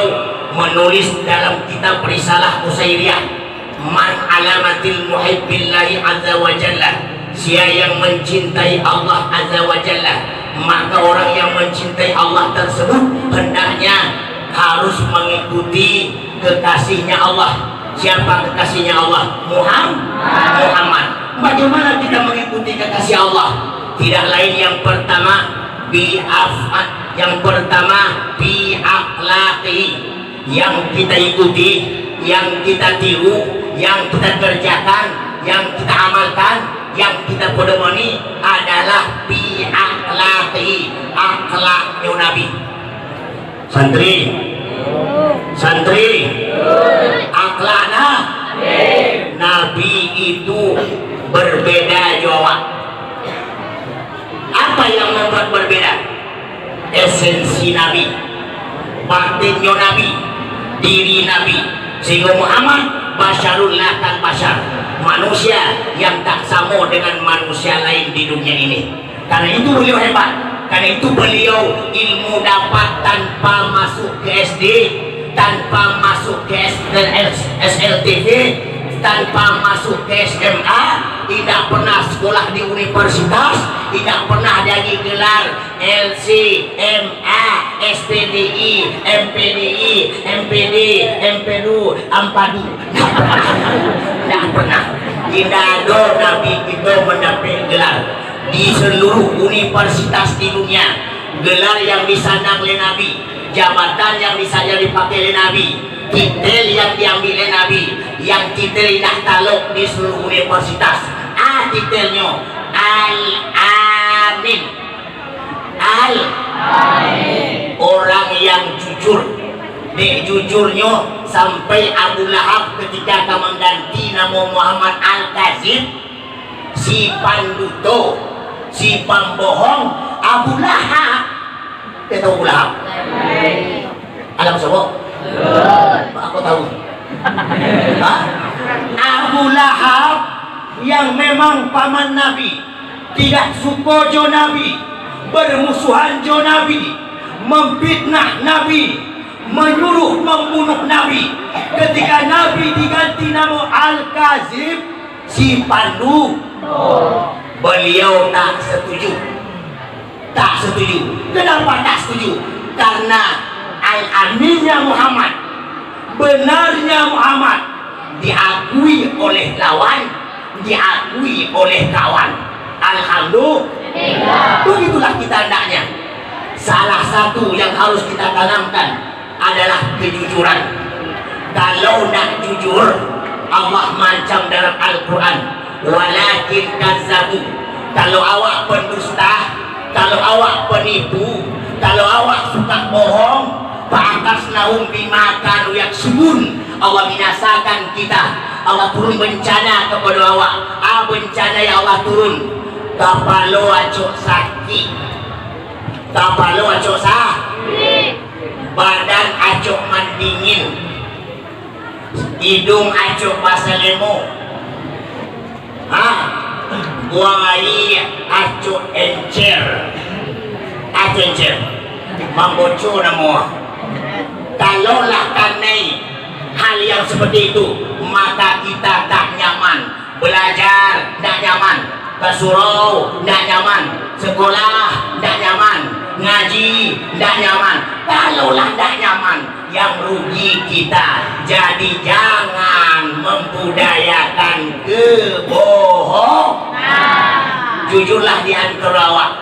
menulis dalam kitab Risalah Qusairiyah, man alamatil muhibbillahi azza wa jalla, siapa yang mencintai Allah azza wa jalla, maka orang yang mencintai Allah tersebut hendaknya harus mengikuti kekasihnya Allah. Siapa kekasihnya Allah? Muhammad. Bagaimana kita mengikuti kekasih Allah? Tidak lain yang pertama bi akhlaqi, yang kita ikuti, yang kita tiru, yang kita kerjakan, yang kita amalkan, yang kita pedomani adalah bi akhlaqi, akhlaknya Nabi. Santri akhlaknya Nabi itu berbeda jawab. Apa yang membuat berbeda? Esensi Nabi, batinnya Nabi, diri Nabi. Sehingga Muhammad basyarul lakan basyar, manusia yang tak sama dengan manusia lain di dunia ini. Karena itu beliau hebat. Karena itu beliau ilmu dapat tanpa masuk ke SD, tanpa masuk ke SLTV, tanpa masuk ke SMA, tidak pernah sekolah di universitas, tidak pernah jadi gelar LC, MA, SPDI, MPDI, MPD, MPDU, Ampadu. Tidak pernah. Tidak ada Nabi kita mendapat gelar di seluruh universitas di dunia. Gelar yang disandang oleh Nabi, jabatan yang dipakai oleh Nabi, titel yang diambil oleh Nabi, yang titel tidak taluk di seluruh universitas. Titelnya Al-Amin, orang yang jujur. Jujurnya sampai Abu Lahab ketika mengganti nama Muhammad Al-Kazib, si panduto, si pembohong, Abu Lahab. Dia tahu Abu Lahab? Alam semua? Aku tahu. Hah? Abu Lahab yang memang paman Nabi, tidak suka jo Nabi, bermusuhan jo Nabi, memfitnah Nabi, menyuruh membunuh Nabi. Ketika Nabi diganti nama Al-Kazib, si Pandu, beliau tak setuju. Tak setuju. Kenapa tak setuju? Karena al-aminnya Muhammad, benarnya Muhammad diakui oleh lawan, diakui oleh kawan. Alhamdulillah. Begitulah kita hendaknya. Salah satu yang harus kita tanamkan adalah kejujuran. Kalau nak jujur, Allah macam dalam Al-Quran, walakin kazzabu. Kalau awak pendusta, kalau awak penipu, kalau awak suka bohong, fa'akasnahum bima kanu yaksubun. Allah binasakan kita. Allah turun bencana kepada awak. Bencana yang Allah turun. Kapalo acok sakit, kapalo acok sakit, badan acok mendingin, hidung acok basah lemo, buang air acok encer, encer, membocor nama. Kalaulah karena hal yang seperti itu, maka kita tak nyaman. Belajar tak nyaman, ke surau tak nyaman, sekolah tak nyaman, ngaji tak nyaman. Kalaulah tak nyaman, yang rugi kita. Jadi jangan membudayakan kebohongan. Jujurlah di antara awak,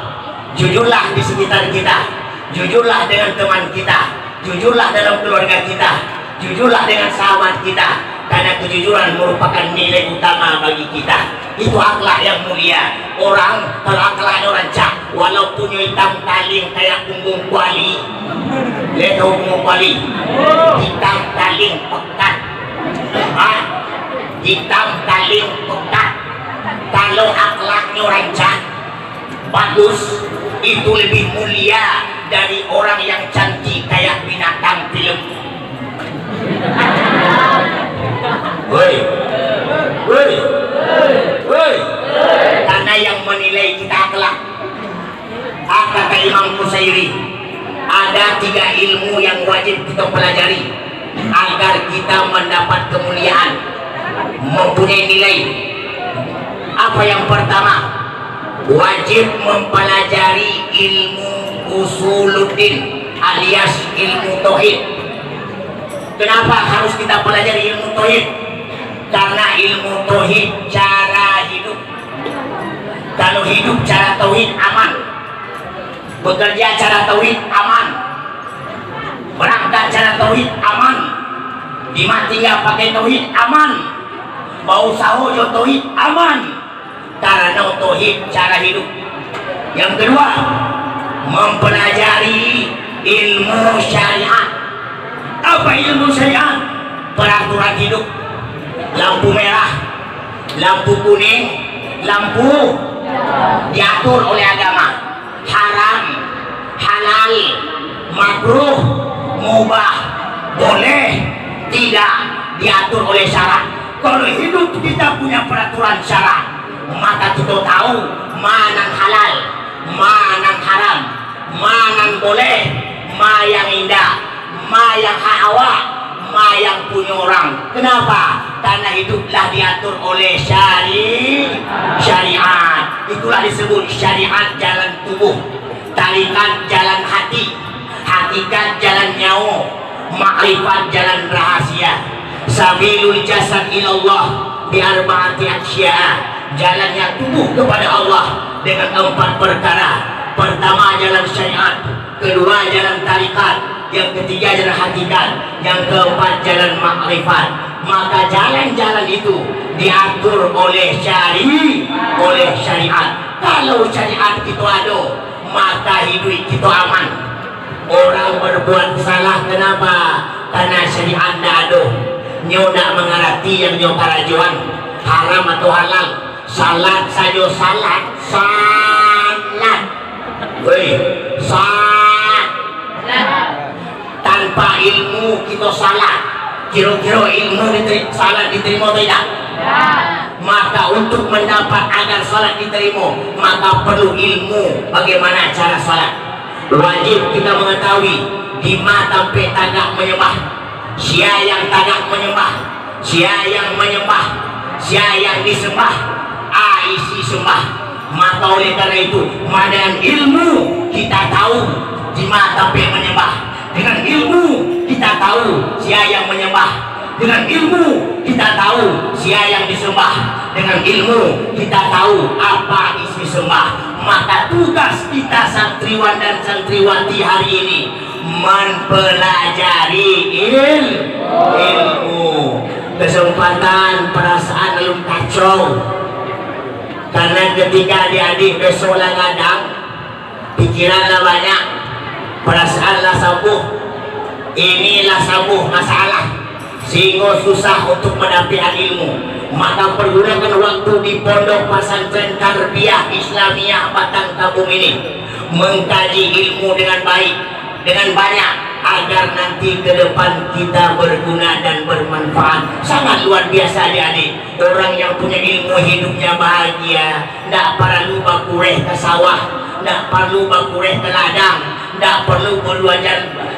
jujurlah di sekitar kita, jujurlah dengan teman kita, jujurlah dalam keluarga kita, jujurlah dengan sahabat kita. Karena kejujuran merupakan nilai utama bagi kita. Itu akhlak yang mulia. Orang, kalau akhlaknya orang cak, walaupun hitam taling kayak punggung kuali, lihat tahu punggung kuali, hitam taling pekat, hitam taling pekat. Kalau akhlaknya orang cak bagus, itu lebih mulia dari orang yang cantik kayak binatang film. Woi, woi, woi. Karena yang menilai kita akhlak. Kata Imam Qusairi, ada 3 ilmu yang wajib kita pelajari agar kita mendapat kemuliaan, mempunyai nilai. Apa yang pertama? Wajib mempelajari ilmu usuluddin alias ilmu tauhid. Kenapa harus kita pelajari ilmu tauhid? Karena ilmu tauhid cara hidup. Kalau hidup cara tauhid aman, bekerja cara tauhid aman, berangkat cara tauhid aman, dimati nggak pakai tauhid aman, mau sahur jo tauhid aman. Karena tauhid cara hidup. Yang kedua, mempelajari ilmu syariat. Apa ilmu syariat? Peraturan hidup. Lampu merah, lampu kuning, lampu diatur oleh agama. Haram, halal, makruh, mubah, boleh, tidak, diatur oleh syarak. Kalau hidup kita punya peraturan syarak, maka kita tahu mana halal, mana haram, mana boleh, mana yang indah, mana yang hak awak, mana yang punya orang. Kenapa? Karena hiduplah diatur oleh syariat. Itulah disebut syariat jalan tubuh, tarikat jalan hati, hakikat jalan nyawa, makrifat jalan rahasia. Sabilul jasad ilallah bi arba'ati asya. Jalannya tubuh kepada Allah dengan 4 perkara. Pertama jalan syariat, kedua jalan tarikat, yang ketiga jalan hakikat, yang keempat jalan makrifat. Maka jalan-jalan itu diatur oleh syariat. Kalau syariat itu ada, maka hidup kita aman. Orang berbuat salah kenapa? Karena syariat tidak ada. Nyo nak mengerti yang nyo karajuan haram atau halal, salat saja salat woi salat tanpa ilmu kita salat kira-kira ilmu salat diterima tidak? Maka untuk mendapat agar salat diterima maka perlu ilmu bagaimana cara salat. Wajib kita mengetahui di mana sampai tagak menyembah, sia yang tagak menyembah, sia yang menyembah, sia yang disembah, isi sembah. Maka oleh karena itu dengan ilmu kita tahu di mana sampai menyembah, dengan ilmu kita tahu sia yang menyembah, dengan ilmu kita tahu sia yang disembah, dengan ilmu kita tahu apa isi sembah. Maka tugas kita santriwan dan santriwati hari ini mempelajari ilmu. Kesempatan perasaan belum kacau, karena ketika adik-adik besok kadang pikiranlah banyak, perasaanlah sabuh, inilah sabuh masalah sehingga susah untuk mendapatkan ilmu. Maka pergunakan waktu di pondok pesantren tarbiyah Islamiyah Batang Kampung ini mengkaji ilmu dengan baik, dengan banyak, agar nanti ke depan kita berguna dan bermanfaat. Sangat luar biasa adik-adik. Orang yang punya ilmu hidupnya bahagia, tidak perlu bakureh ke sawah, tidak perlu bakureh ke ladang, tidak perlu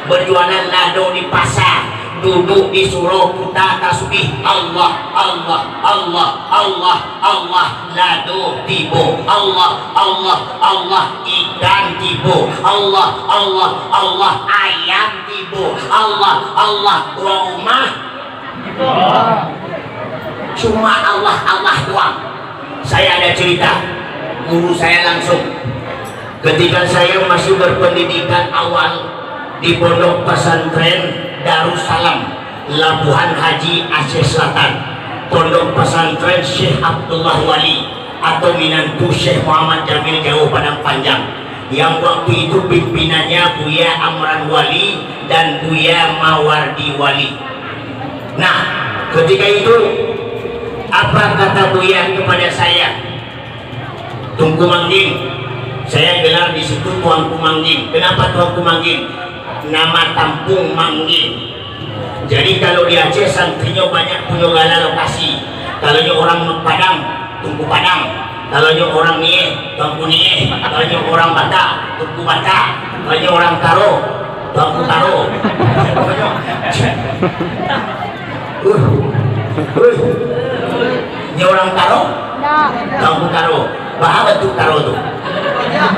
berjualan lado di pasar, duduk di surau putar tasbih Allah Allah Allah Allah Allah, lado tibo Allah Allah Allah, ikan tibo Allah Allah Allah, ayam tibo Allah Allah, rumah cuma Allah Allah doang. Saya ada cerita, guru saya langsung ketika saya masih berpendidikan awal di pondok pesantren Darussalam Labuhan Haji Aceh Selatan, pondok pesantren Syekh Abdullah Wali atau minantu Syekh Muhammad Jamil Jauh Padang Panjang, yang waktu itu pimpinannya Buya Amran Wali dan Buya Mawardi Wali. Nah, ketika itu apa kata Buya kepada saya? Tunggu Mangging, saya gelar di situ Tuanku Mangging. Kenapa Tuanku Mangging? Nama kampung Mangging. Jadi kalau di Aceh santrinya banyak punya gala lokasi. Kalau orang Padang, Tungku Padang. Kalau orang Nieh, Tuanku Nieh. Kalau orang Batak, Tungku Batak. Kalau orang Karo, Tuanku Karo. Ini orang Karo, Tuanku Karo. Bahwa tuh Karo tuh.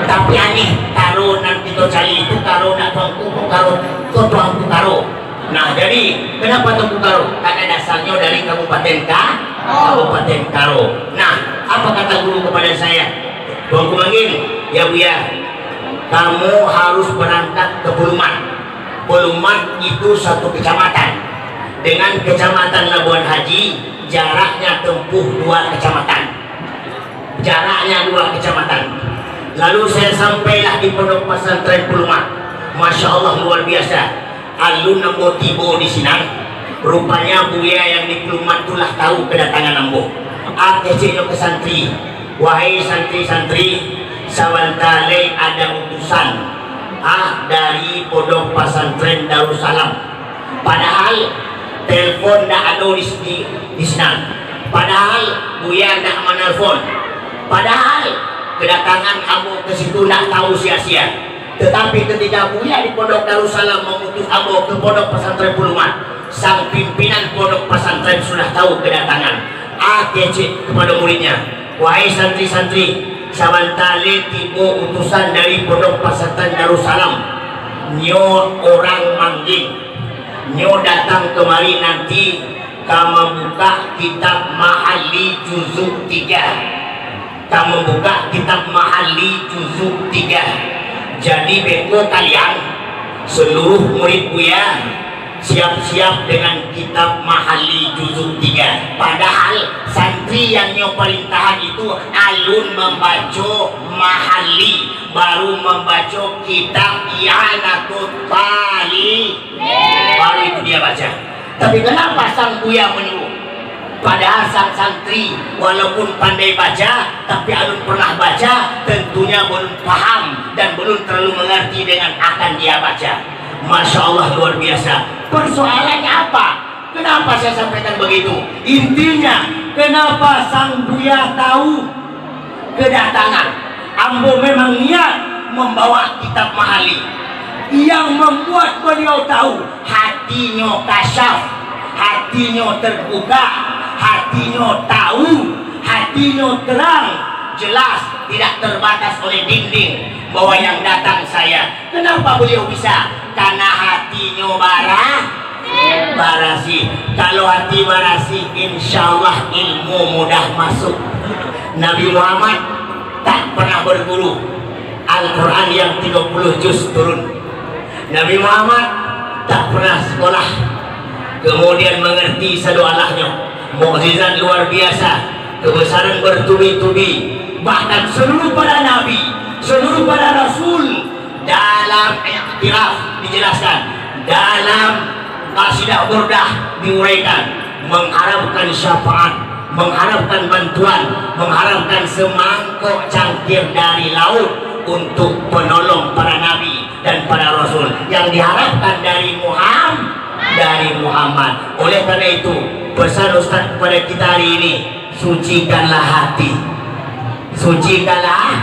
Tapi aneh, Karo nanti to cari itu Karo nak Tuanku Karo, to Tuanku Karo. Nah, jadi kenapa Tuanku Karo? Karena dasarnya dari Kabupaten Kabupaten Karo. Nah, apa kata guru kepada saya? Tuanku Manggil, ya Buya, kamu harus berangkat ke Pulumat. Pulumat itu satu kecamatan. Dengan kecamatan Labuan Haji jaraknya tempuh 2 kecamatan. Jaraknya 2 kecamatan. Lalu saya sampailah di pondok pesantren Pulumat. Masya Allah luar biasa. Alun nambo tibo di Sinan. Rupanya Buya yang di Pulumat itulah tahu kedatangan nambo. Akecenya ke santri. Wahai santri-santri, sawantale ada utusan dari pondok pesantren Darussalam. Padahal telepon tidak ada di Sinan. Padahal Buya tidak menelpon. Padahal kedatangan Abo ke situ tidak tahu sia-sia. Tetapi ketika Buya di pondok Darussalam mengutus Abo ke pondok pesantren Pulumat, sang pimpinan pondok pesantren sudah tahu kedatangan. Kecik kepada muridnya, wahai santri-santri, sawantale tibo utusan dari pondok pesantren Darussalam. Nyo orang Mangging, nyo datang kemari nanti kamu buka kitab Mahali juzuk 3. Kamu buka kitab Mahali juzuk 3. Jadi beko kalian seluruh murid Buya siap-siap dengan kitab Mahali juzuk 3. Padahal santri yang perintahan itu alun membaca Mahali, baru membaca kitab I'anatul Talib, baru itu dia baca. Tapi kenapa sang Buya menyuruh? Padahal sang santri walaupun pandai baca, tapi alun pernah baca, tentunya belum paham dan belum terlalu mengerti dengan akan dia baca. Masya Allah, luar biasa. Persoalannya apa? Kenapa saya sampaikan begitu? Intinya, kenapa sang Buya tahu kedatangan Ambo memang niat membawa kitab Mahali. Yang membuat beliau tahu, hatinya kasyaf, hatinya terbuka, hatinya tahu, hatinya terang, jelas, tidak terbatas oleh dinding, bahwa yang datang saya. Kenapa beliau bisa? Karena hatinya barasi. Kalau hati barasi, insya Allah ilmu mudah masuk. Nabi Muhammad tak pernah berguru. Al-Quran yang 30 juz turun. Nabi Muhammad tak pernah sekolah, kemudian mengerti sadu Allahnya. Mukjizat luar biasa, kebesaran bertubi-tubi. Bahkan seluruh para nabi, seluruh para rasul dalam iktiraf dijelaskan, dalam qasidah burdah diuraikan, mengharapkan syafaat, mengharapkan bantuan, mengharapkan semangkuk cangkir dari laut untuk penolong para nabi dan para rasul yang diharapkan dari Muhammad. Oleh karena itu, pesan Ustaz kepada kita hari ini, sucikanlah hati. Sucikanlah.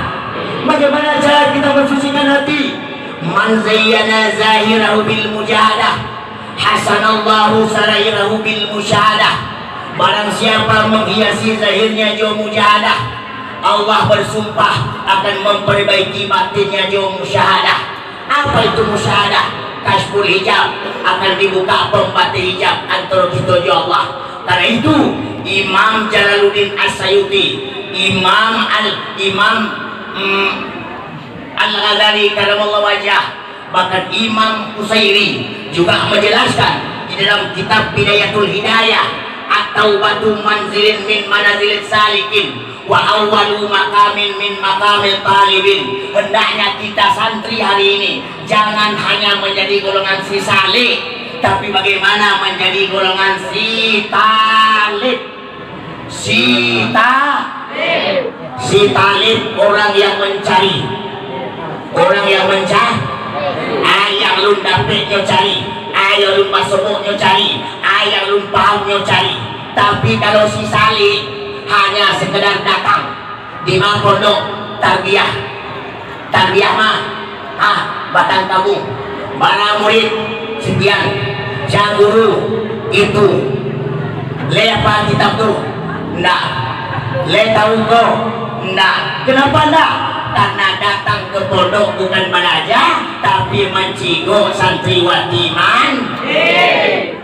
Bagaimana cara kita mensucikan hati? Man zayyana zahirahu bil mujahadah, hasanallahu sarairahu bil musyahadah. Barang siapa menghiasi zahirnya jo mujahadah, Allah bersumpah akan memperbaiki batinnya jo musyahadah. Apa itu musyahadah? Kashful hijab, akan dibuka pembatin hijab antara kita jo Allah. Karena itu Imam Jalaluddin As-Sayuti, Imam Al-Ghazali karamallahu wajah, bahkan Imam Qusairi juga menjelaskan di dalam kitab Bidayatul Hidayah, atau batu manzilin min manazilin salikin wa awwalu maqamin min maqamil talibin. Hendaknya kita santri hari ini jangan hanya menjadi golongan si salik, tapi bagaimana menjadi golongan si talib. Si talib, orang yang mencari, orang yang mencari. Ayah lun dapet nyo cari, ayah lun masuk nyo cari, ayah lun paham nyo cari. Tapi kalau si salik hanya sekedar datang di pondok tarbiyah mah batang kamu, para murid sekian, sang guru itu le apa kitab tuh ndak, le tahu kok ndak. Kenapa ndak? Karena datang ke pondok bukan belajar, tapi mencigo santriwati man.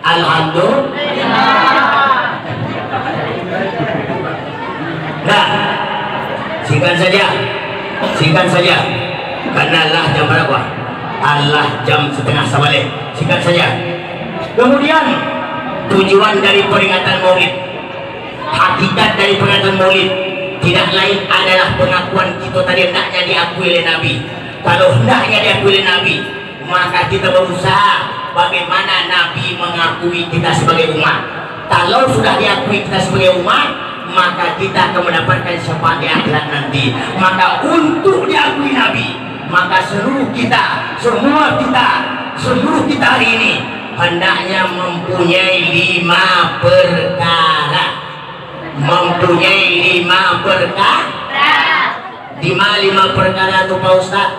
Alhamdulillah. Nah, singkat saja, karena Allah jam berapa? Allah jam 6:30. Singkat saja. Kemudian tujuan dari peringatan Maulid, hakikat dari peringatan Maulid tidak lain adalah pengakuan kita tadi hendaknya diakui oleh Nabi. Kalau hendaknya diakui oleh Nabi, maka kita berusaha bagaimana Nabi mengakui kita sebagai umat. Kalau sudah diakui kita sebagai umat, maka kita akan mendapatkan syafaat di akhirat nanti. Maka untuk diakui Nabi, maka seluruh kita hari ini hendaknya mempunyai 5 perkara. Di mana 5 perkara itu Pak Ustaz?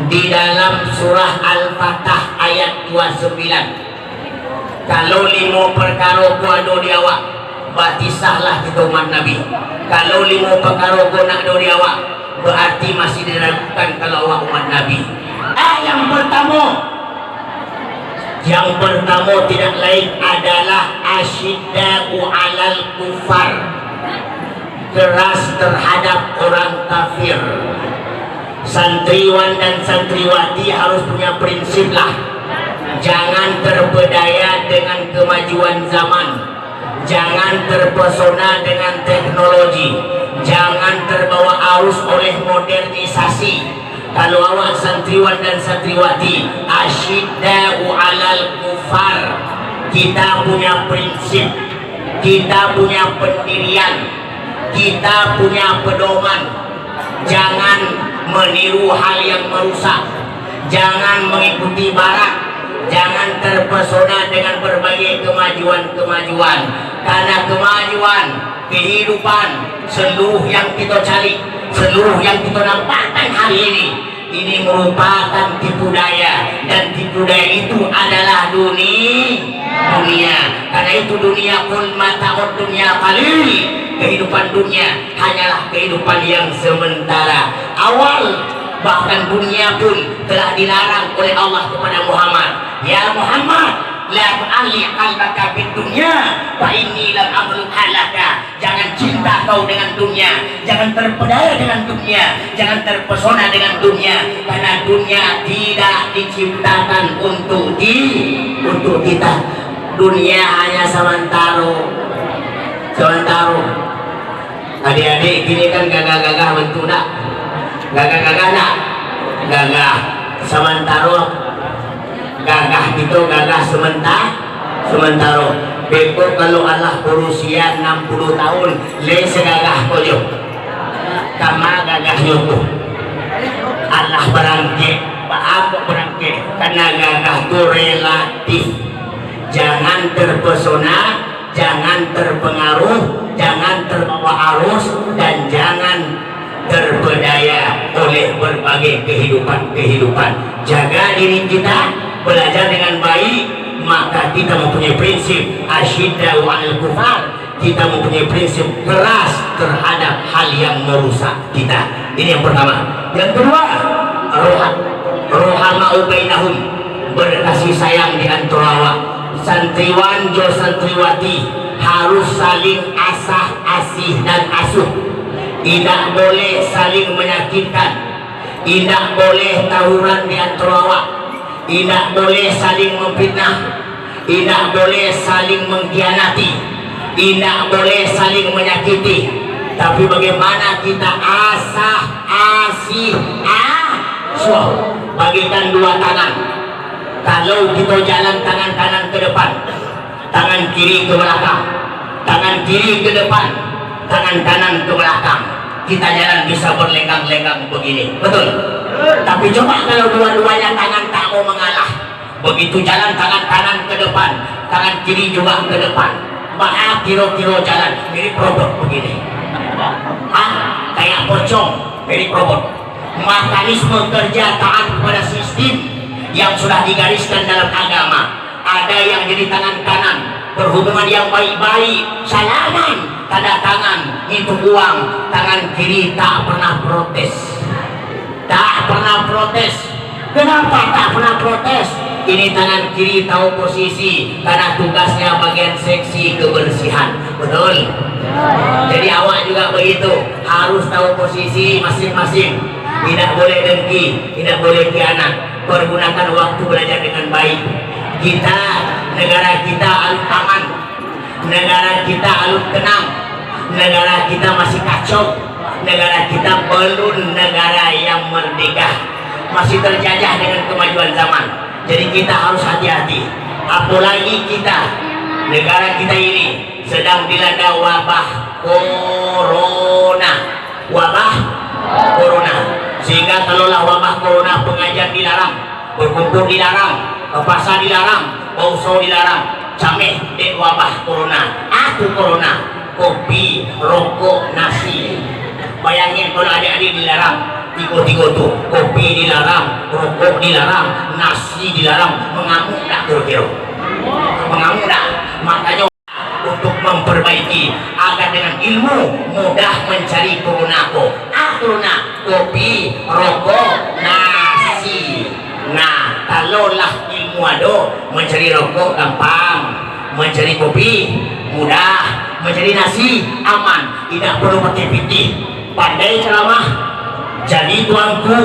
Di dalam surah Al-Fatah ayat 29. Kalau 5 perkara ku ada di awak, berarti sahlah kita umat Nabi. Kalau 5 perkara ku nak ada di awak, berarti masih diragukan kalau awak umat Nabi. Yang pertama tidak lain adalah asyidda'u 'alal kufar, keras terhadap orang kafir. Santriwan dan santriwati harus punya prinsip lah. Jangan terpedaya dengan kemajuan zaman, jangan terpesona dengan teknologi, jangan terbawa arus oleh modernisasi. Kalau awak santriwan dan santriwati asyidda'u 'alal kufar, kita punya prinsip kita punya pendirian, kita punya pedoman. Jangan meniru hal yang merusak, jangan mengikuti barat, jangan terpesona dengan berbagai kemajuan-kemajuan. Karena kemajuan kehidupan, seluruh yang kita cari, seluruh yang kita nampakkan hari ini merupakan tipu daya, dan tipu daya itu adalah dunia. Karena itu dunia kul mata'ud dunia qalil, kehidupan dunia hanyalah kehidupan yang sementara. Awal bahkan dunia pun telah dilarang oleh Allah kepada Muhammad. Ya Muhammad, la tu'alli qalbaka bid dunya fa inni lam akhluq halaka. Jangan cinta kau dengan dunia, jangan terpedaya dengan dunia, jangan terpesona dengan dunia, karena dunia tidak diciptakan untuk kita. Dunia hanya sementara. Adik-adik gini kan gagah-gagah bentuk nak, gagah-gagah nak, gagah sementara. Gagah itu gagah sementara. Beko kalau Allah berusia 60 tahun le segagah kojo kama gagahnya tuh Allah berangke karena gagah itu relatif. Jangan terpesona, jangan terpengaruh, jangan terbawa arus, dan jangan terpedaya oleh berbagai kehidupan. Jaga diri kita, belajar dengan baik, maka kita mempunyai prinsip asyidda wa'al kufar. Kita mempunyai prinsip keras terhadap hal yang merusak kita. Ini yang pertama. Yang kedua, rohama'u bainahum, berkasih sayang di antara santriwan jo santriwati harus saling asih dan asuh. Tidak boleh saling menyakitkan, tidak boleh tawuran di antara, tidak boleh saling memfitnah, tidak boleh saling mengkhianati, tidak boleh saling menyakiti. Tapi bagaimana kita asih bagikan dua tangan. Kalau kita jalan tangan kanan ke depan, tangan kiri ke belakang, tangan kiri ke depan, tangan kanan ke belakang, kita jalan bisa berlenggang-lenggang begini, betul? Tapi coba kalau dua-duanya tangan tak mau mengalah, begitu jalan tangan kanan ke depan, tangan kiri juga ke depan, bahkan kiro-kiro jalan mirip robot begini, kayak pocong, mirip robot. Mekanisme kerja taat kepada sistem yang sudah digariskan dalam agama. Ada yang jadi tangan kanan, berhubungan yang baik-baik, salaman, tanda tangan, itu uang. Tangan kiri tak pernah protes, Kenapa tak pernah protes? Ini tangan kiri tahu posisi, karena tugasnya bagian seksi kebersihan, betul? Jadi awak juga begitu, harus tahu posisi masing-masing. Tidak boleh dengki, tidak boleh khianat. Pergunakan waktu belajar dengan baik. Negara kita alun tangan, negara kita alun tenang, negara kita masih kacau, negara kita belum negara yang merdeka, masih terjajah dengan kemajuan zaman. Jadi kita harus hati-hati. Apalagi negara kita ini sedang dilanda wabah corona, sehingga kalaulah wabah corona, pengajian dilarang, berkumpul dilarang, ke pasar dilarang, bauso dilarang, cameh dek wabah corona. Aku corona, kopi, rokok, nasi. Bayangin kalau adik-adik dilarang, tiga-tiga tuh, kopi dilarang, rokok dilarang, nasi dilarang, mengamuk tak kira-kira? Mengamuk tak? Makanya untuk memperbaiki agar dengan ilmu mudah mencari corona kopi, rokok, nasi. Nah, kalaulah ilmu ada, mencari rokok gampang, mencari kopi mudah, mencari nasi aman, tidak perlu pakai pitih. Pandai ceramah, jadi tuanku,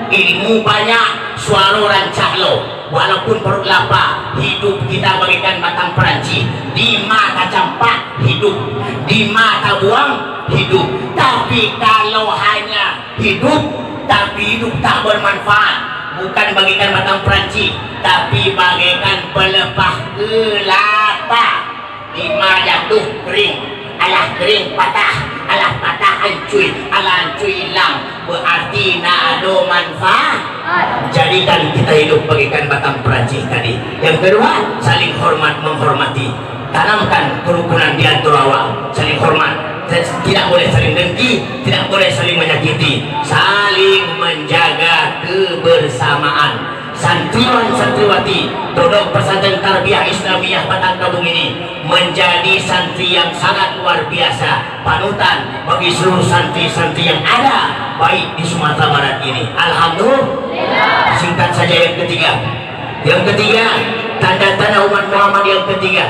ilmu banyak, suara rancak lo. Walaupun perut lapar, hidup kita bagaikan batang peranci. Di mata campak hidup, di mata buang hidup. Tapi kalau hanya hidup, tapi hidup tak bermanfaat, bukan bagaikan batang peranci, tapi bagaikan pelepah kelapa. lima jatuh kering, alah kering patah, alah patah hancuy, alah hancuy hilang, berarti nak ada manfaat. Jadikan kita hidup bagaikan batang perancis tadi. Yang kedua, saling hormat menghormati. Tanamkan kerukunan di antara awak, saling hormat. Tidak boleh saling dengki, tidak boleh saling menyakiti, saling menjaga kebersamaan. Santriwan santriwati Pondok Pesantren Tarbiyah Islamiyah Batang Kabung ini menjadi santri yang sangat luar biasa, panutan bagi seluruh santri-santri yang ada baik di Sumatera Barat ini. Alhamdulillah. Singkat saja yang ketiga. Yang ketiga, tanda-tanda umat Muhammad yang ketiga,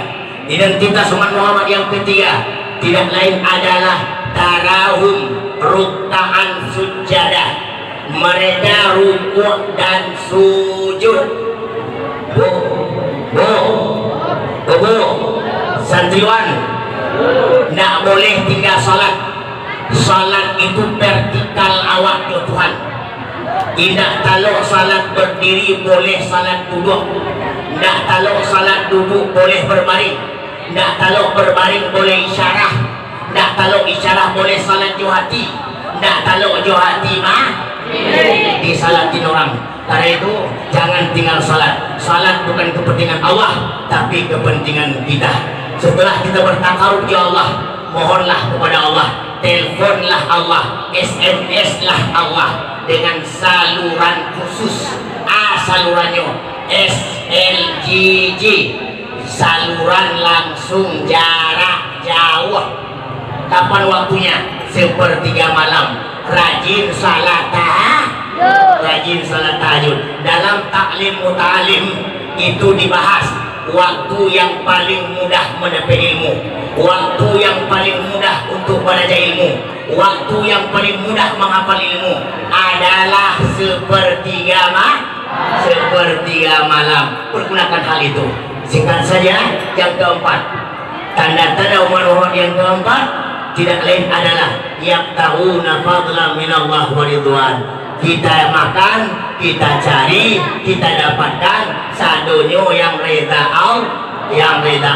identitas umat Muhammad yang ketiga tidak lain adalah tarahum ruk'an sujadah. Mereka rukuk dan sujud. Santriwan tidak boleh tinggal salat. Salat itu vertikal awak ke Tuhan. Tidak kalau salat berdiri boleh salat duduk. Tidak kalau salat duduk boleh berbaring. Tidak kalau berbaring boleh isyarah. Tidak kalau isyarah boleh salat johati. Tidak kalau johati mah disalatin orang. Karena itu jangan tinggal salat. Salat bukan kepentingan Allah, tapi kepentingan kita. Setelah kita bertakarub ya Allah, mohonlah kepada Allah, teleponlah Allah, SMS lah Allah dengan saluran khusus. Salurannya SLGG, saluran langsung jarak jauh. Kapan waktunya? Sepertiga malam. Rajin salat tahajud. Dalam taklim muta'alim itu dibahas waktu yang paling mudah mendapat ilmu, waktu yang paling mudah untuk belajar ilmu, waktu yang paling mudah menghafal ilmu adalah sepertiga malam. Pergunakan hal itu. Singkat saja, yang keempat, tanda-tanda umat Muhammad yang keempat tidak lain adalah yabtaguna fadlan minallah wa ridwan. Kita makan, kita cari, kita dapatkan sadonyo yang reda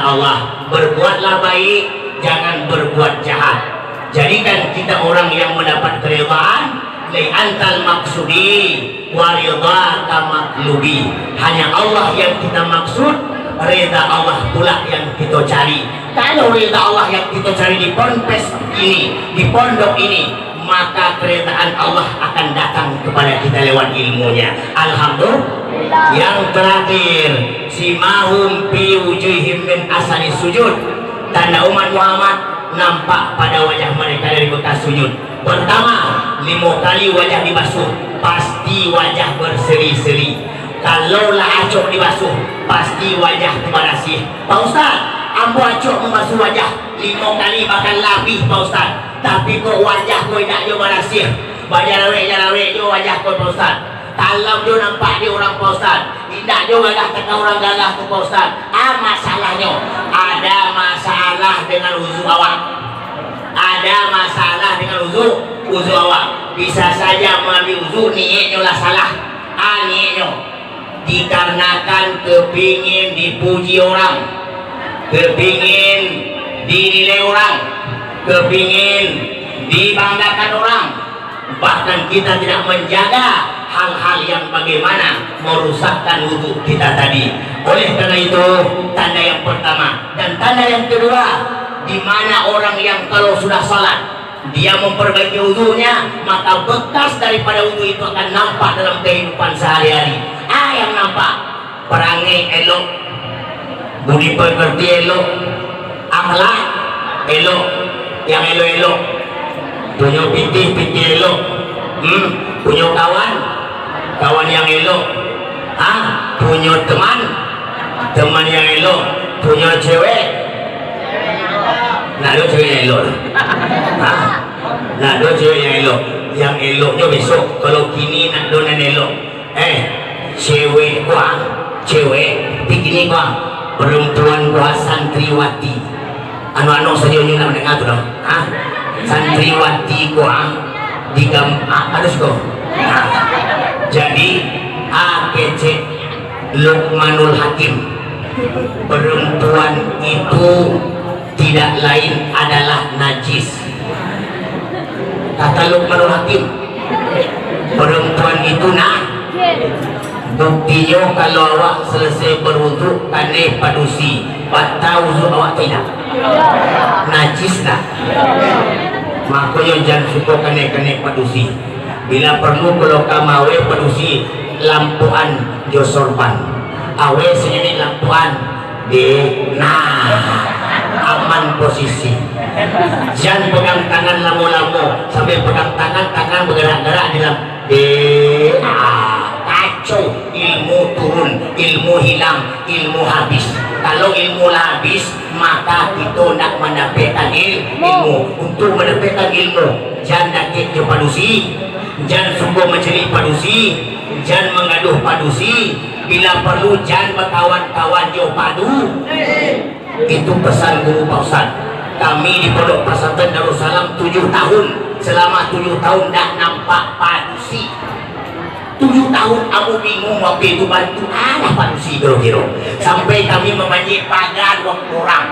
Allah. Berbuatlah baik, jangan berbuat jahat. Jadikan kita orang yang mendapat keridhaan. Li antal maksudi wa ridhaka matlubi. Hanya Allah yang kita maksud, reda Allah pula yang kita cari. Kalau reda Allah yang kita cari di ponpes ini, di pondok ini, maka keredaan Allah akan datang kepada kita lewat ilmunya. Alhamdulillah. Yang terakhir, simahum fi wujuhihim min asani sujud. Tanda umat Muhammad nampak pada wajah mereka dari bekas sujud. Pertama, 5 kali wajah dibasuh, pasti wajah berseri-seri. Kalau lah acok dibasuh, pasti wajah terbersih. Pak Ustaz, ambo acok membasuh wajah 5 kali bahkan lebih Pak Ustaz. Tapi kok wajah kau tidak jo bersih. Jarawe jo wajah kau Pak Ustaz. Kalau jo nampak dia orang Pak Ustaz. Tidak jo gagah tengah orang gagah tu Pak Ustaz. Masalahnya ada masalah dengan wudu awak. Ada masalah dengan wudu awak. Bisa saja mengambil wudu niatnya lah salah. Niatnya dikarenakan kepingin dipuji orang, kepingin dinilai orang, kepingin dibanggakan orang. Bahkan kita tidak menjaga hal-hal yang bagaimana merusakkan wudhu kita tadi. Oleh karena itu, tanda yang pertama. Dan tanda yang kedua, di mana orang yang kalau sudah salat dia memperbaiki wudhunya, maka bekas daripada wudhu itu akan nampak dalam kehidupan sehari-hari. Yang nampak perangai elok, budi pekerti elok, akhlak elok, yang elok-elok, punya pitih elok, punya kawan yang elok, punya teman yang elok, punya cewek, nak ada cewek yang elok, nak ada cewek yang elok. Yang eloknya besok, kalau kini nak donan elok, cewek begini kuang, perempuan kuang santriwati, anu saja ni nak mendengar tu dah, santriwati kuang digam harus kau. Jadi kece Luqmanul Hakim, perempuan itu tidak lain adalah najis. Kata Luqmanul Hakim, perempuan itu buktinya kalau awak selesai berwuduk kane padusi, batal wuduk awak tidak najis tak. Makanya jangan suka kane padusi. Bila perlu kalau kamawe padusi lampuan jo sorban, awe sini lampuan di aman posisi. Jangan pegang tangan lama-lama, sampai pegang tangan bergerak-gerak di kacau, ilmu turun, ilmu hilang, ilmu habis. Kalau ilmu habis, maka kita nak mendapatkan ilmu. Untuk mendapatkan ilmu, jangan nakik ke padusi, jangan sungguh mencari padusi, jangan mengaduh padusi. Bila perlu jangan berkawan-kawan jo padu. Itu pesan guru Pak Ustaz. Kami di Pondok Pesantren Darussalam 7 tahun. Selama 7 tahun tak nampak padusi. 7 tahun aku bingung waktu itu bantu ada padusi kira-kira. Sampai kami memanggil pagar orang.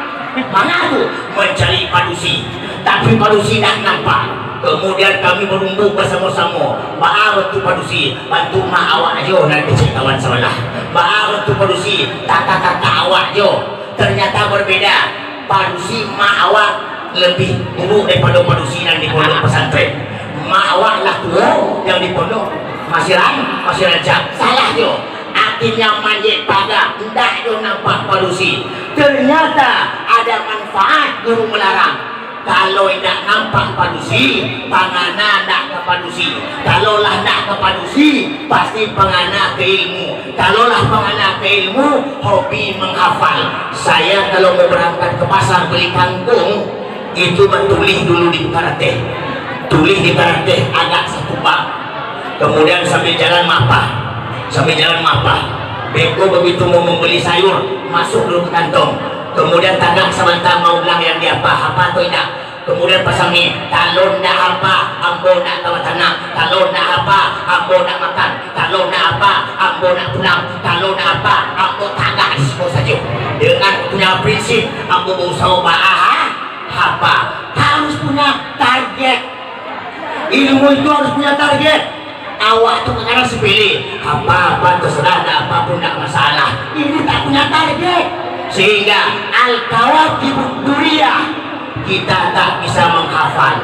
Mana tu mencari padusi. Tapi padusi tak nampak. Kemudian kami berumbu bersama-sama. Ba'a tu padusi, bantu mak awak jo nak kecil kawan sebelah. Ba'a tu padusi, kakak-kakak awak jo. Ternyata berbeda. Padusi mak awak lebih buruk daripada padusi yang di pondok pesantren. Mak awak lah tua yang di pondok masih rancang. Salah jo. Akhirnya manjat pagar, tidak jo nampak padusi. Ternyata ada manfaat guru melarang. Kalau tidak nampak padusi, pangana tidak ke padusi. Kalaulah tidak ke padusi, pasti pangana ke ilmu. Kalaulah pangana ke ilmu, hobi menghafal. Saya kalau mau berangkat ke pasar beli kangkung, itu bertulis dulu di karate. Tulis di karate agak satu bab. Kemudian sambil jalan mapah. Beko begitu mau membeli sayur, masuk dulu ke kantong. Kemudian tagak sebentar mau bilang yang dia apa atau tidak. Kemudian pasang ni, kalau nak apa, ambo nak tawa tanah. Kalau nak apa, ambo nak makan. Kalau nak apa, ambo nak pulang. Kalau nak apa, ambo tagak di situ saja. Dengan punya prinsip, ambo berusaha apa? Harus punya target. Ilmu itu harus punya target. Awak tu kadang sepele, apa-apa terserah, ada apapun tak masalah. Ini tak punya target. Sehingga Al-Kawakibud Duriyah kita tak bisa menghafal.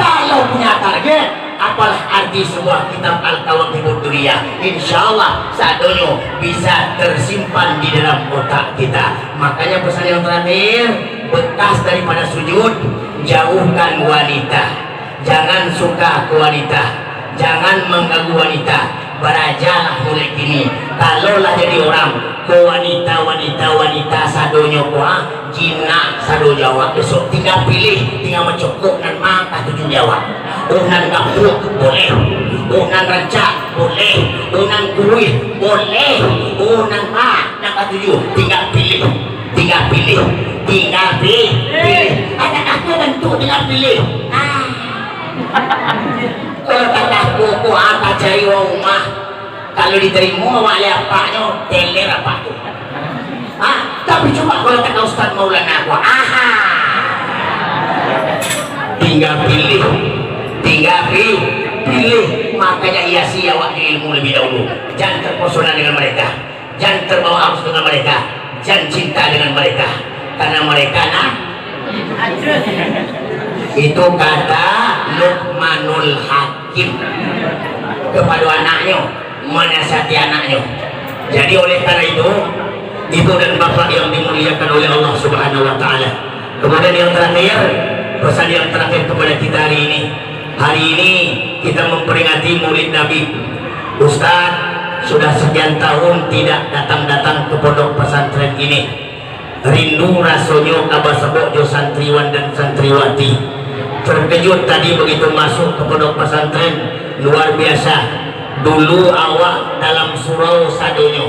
Kalau punya target, apalah arti sebuah kitab Al-Kawakibud Duriyah? InsyaAllah sadonyo bisa tersimpan di dalam otak kita. Makanya pesan yang terakhir, bekas daripada sujud, jauhkan wanita. Jangan suka ke wanita, jangan mengganggu wanita. Berajalah mulai kini. Kalaulah jadi orang ke wanita sadonyo kuah jinak sado jawab. Besok tinggal pilih, tinggal mencokok dan maka tujuh jawab. Nan gapuk boleh, nan rancak boleh, nan kuih boleh, nan nak tujuh. Tinggal pilih. Ada aku tentu tinggal pilih. Kalau kata buku apa cari rumah, kalau diterima awak apanya teler apa tu. Tapi coba kalau kata Ustaz Maulana aku, tinggal pilih. Makanya hiasi awaknya ilmu lebih dahulu. Jangan terpesona dengan mereka, jangan terbawa arus dengan mereka, jangan cinta dengan mereka, karena mereka itu kata Luqmanul Hakim kepada anaknya, menasihati anaknya. Jadi oleh karena itu, ibu dan bapak yang dimuliakan oleh Allah Subhanahu wa Ta'ala. Kemudian yang terakhir, pesan yang terakhir kepada kita hari ini. Hari ini kita memperingati Maulid Nabi. Ustaz sudah sekian tahun tidak datang ke pondok pesantren ini. Rindu rasanya kabar sebok jo santriwan dan santriwati. Terkejut tadi begitu masuk ke pondok pesantren, luar biasa. Dulu awak dalam surau sadonyo,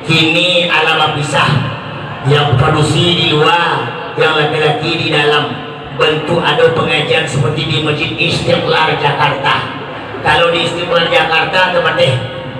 kini ala pisah. Yang padusi di luar, yang laki-laki di dalam. Bentuk ada pengajian seperti di Masjid Istiqlal Jakarta. Kalau di Istiqlal Jakarta tempatnya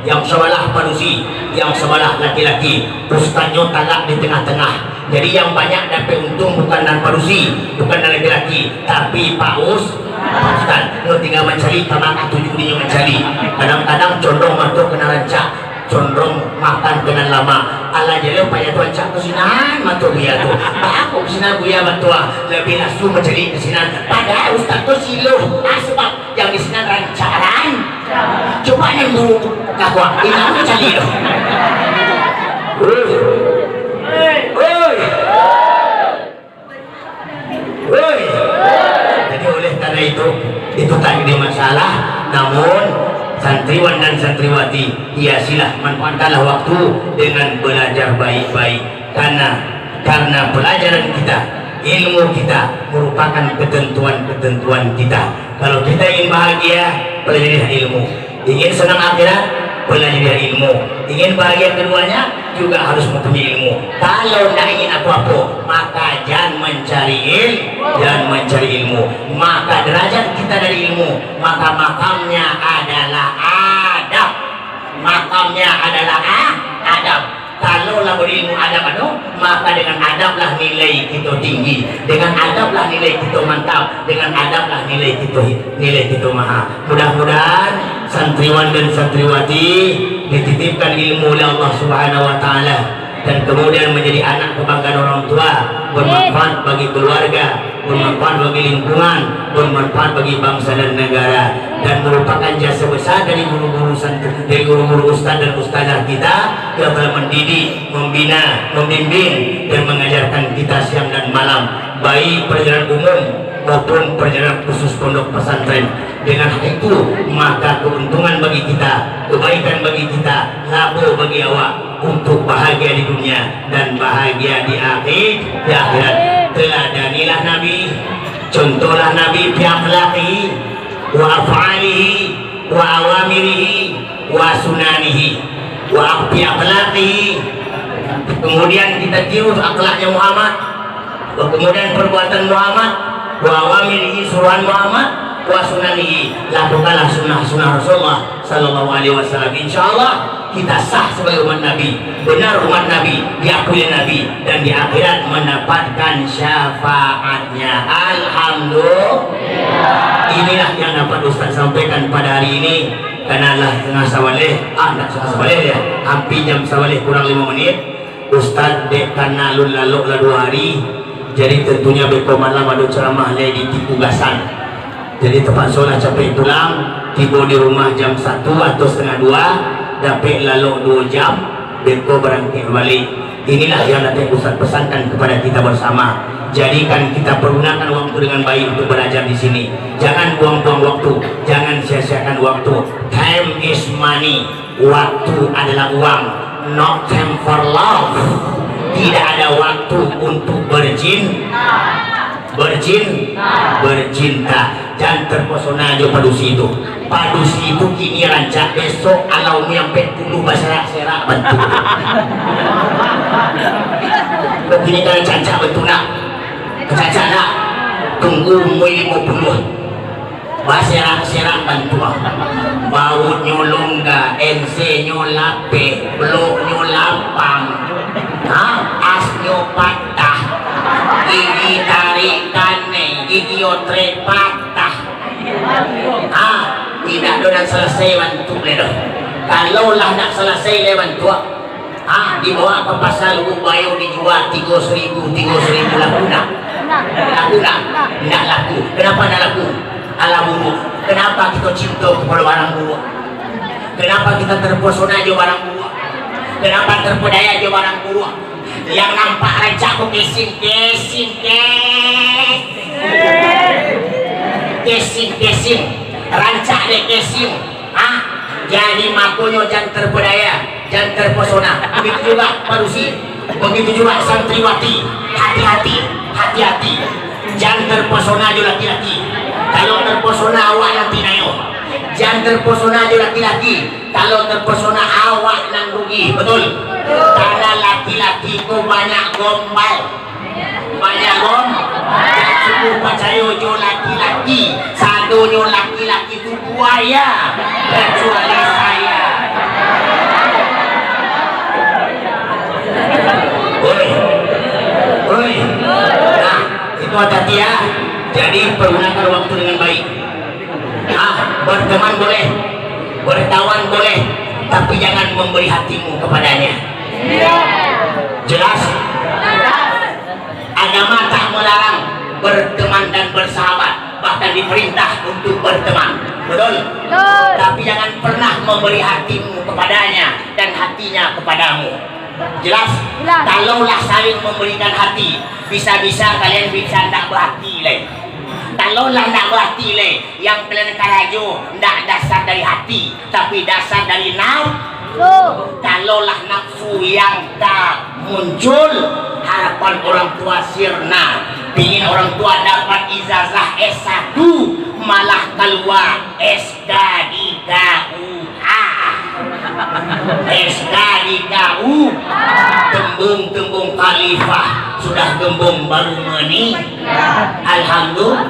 yang sebelah padusi, yang sebelah laki-laki, ustaznya tagak di tengah-tengah. Jadi yang banyak dapat untung bukan dan parusi, bukan dan laki-laki, tapi paus. Ustaz, lo tinggal mencari tamak tujuh dia mencari. Kadang-kadang condong masuk kena rancak, condong makan dengan lama. Allah jadi upaya tuan cak kesinan masuk dia tu. Aku kesinan buaya batua lebih langsung mencari kesinan. Padahal Ustaz tu siluh. Sebab yang di sini rancaran. Coba yang dulu kakak ini apa cari tu? Jadi oleh karena itu tak jadi masalah. Namun santriwan dan santriwati hiasilah, manfaatkanlah waktu dengan belajar baik-baik, karena pelajaran kita, ilmu kita merupakan ketentuan kita. Kalau kita ingin bahagia, pelajari ilmu. Ingin senang akhirat, pelajari ilmu. Ingin bahagia keduanya juga harus mempunyai ilmu. Kalau tidak ingin apa-apa, maka jangan mencari ilmu. Maka derajat kita dari ilmu, maka makamnya adalah adab. Adab. Kalau lah berilmu adab maka dengan adablah nilai kita tinggi, dengan adablah nilai kita mantap, dengan adablah nilai kita maha. Mudah-mudahan santriwan dan santriwati dititipkan ilmu oleh Allah Subhanahu wa taala dan kemudian menjadi anak kebanggaan orang tua, bermanfaat bagi keluarga, bermanfaat bagi lingkungan, bermanfaat bagi bangsa dan negara, dan merupakan jasa besar dari guru-guru ustaz dan ustazah kita yang telah mendidik, membina, membimbing dan mengajarkan kita siang dan malam, baik perjalanan umum maupun perjalanan khusus pondok pesantren. Dengan itu maka keuntungan bagi kita, kebaikan bagi kita, labo bagi awak untuk bahagia di dunia dan bahagia di akhirat. Teladanilah Nabi, contohlah Nabi fi akhlaqihi wa af'alihi wa awamirihi wa sunanihi wa fi akhlaqihi. Kemudian kita tiru akhlaknya Muhammad, kemudian perbuatan Muhammad, wa awamirihi, suruhan Muhammad, wa sunanihi, lakukanlah sunnah Rasulullah sallallahu alaihi wasallam. Insyaallah kita sah sebagai umat Nabi, benar umat Nabi, diakui Nabi, dan di akhirat mendapatkan syafaatnya. Alhamdulillah. Inilah yang dapat Ustaz sampaikan pada hari ini. Karena lah tengah sawaleh, tak sawaleh ya, hampir jam sawaleh kurang 5 menit. Ustaz dek karena lalu 2 hari, jadi tentunya beko malam ada ceramah di Tugasan. Jadi tepat solat capek pulang, tiba di rumah jam 1 atau setengah 2, dapat lalu 2 jam, beko berangkat balik. Inilah yang nanti Ustaz pesankan kepada kita bersama. Jadikan kita pergunakan waktu dengan baik untuk belajar di sini. Jangan buang-buang waktu, jangan sia-siakan waktu. Time is money. Waktu adalah uang. Not time for love. Tidak ada waktu untuk bercinta. Jangan terpesona aja padusi itu. Padusi itu kini rancak, besok alau yang pekulu baserak-serak bentuk. Begini kalau cancak bentuk nak, cancak nak, tunggu umur 50. Baserak-serak bentuk. Bautnya longga, NC-nya lape, bloknya lapang, asnya patah, gigi tarikan gigi otre patah. Tidak ada selesai bantu le doh. Kalau lah nak selesai le bantu, dibawa ke pasar Ubayo dijual 3.000 laku nak. Tidak laku. Kenapa tidak laku? Ala buruk. Kenapa kita cinta kepada barang buruk? Kenapa kita terpesona aja barang buruk? Kenapa terpedaya aja barang buruk? Yang nampak rancak aku casing. Rancak deh casing. Jadi makunya jangan terpedaya, jangan terpesona. Begitu juga parusi, begitu juga santriwati. Hati-hati. Jangan terpesona aja laki-laki. Kalau terpesona awak nanti nayo. Jangan terpesona aja laki-laki. Kalau terpesona awak nang rugi. Betul. Karena laki-laki itu banyak gombal. Jangan cukup percaya jo laki-laki. Sadonya laki-laki itu buaya. Kecuali saya. Tatia, jadi pergunakan waktu dengan baik. Berteman boleh, berkawan boleh, tapi jangan memberi hatimu kepadanya. Jelas? Agama tak melarang berteman dan bersahabat, bahkan diperintah untuk berteman. Betul? Tapi jangan pernah memberi hatimu kepadanya dan hatinya kepadamu. Jelas? Kalaulah saling memberikan hati, bisa-bisa kalian bisa tak berhati leh. Kalaulah tak berhati leh, yang kalian karajo tak dasar dari hati, tapi dasar dari nafsu. Kalaulah nafsu yang tak muncul, harapan orang tua sirna, ingin orang tua dapat ijazah S1, malah keluar SK di KUA. SK di KU, tembung-tembung khalifah sudah gembung baru meni. Alhamdulillah.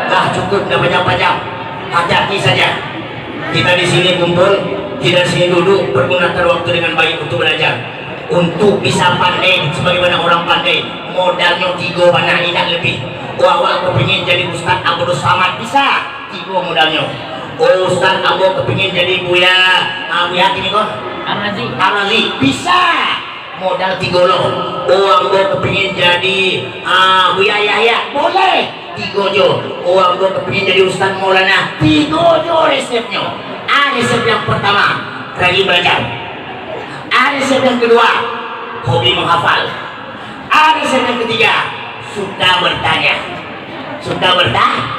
Lah cukup dah panjang-panjang. Hati-hati saja. Kita di sini kumpul, kita di sini duduk, pergunakan waktu dengan baik untuk belajar. Untuk bisa pandai sebagaimana orang pandai, modalnya 3 banyak tidak lebih. Awak kepingin jadi Ustaz Abdul Samad bisa 3 modalnya. Ustaz Abu kepingin jadi Buya ini kok Arazi bisa modal 3 loh. Abu kepingin jadi Buya Yahya boleh 3 jo. Abu kepingin jadi Ustaz Maulana 3 jo resepnya. Resep yang pertama rajin belajar. Resep yang kedua hobi menghafal. Resep yang ketiga suka bertanya. Suka bertanya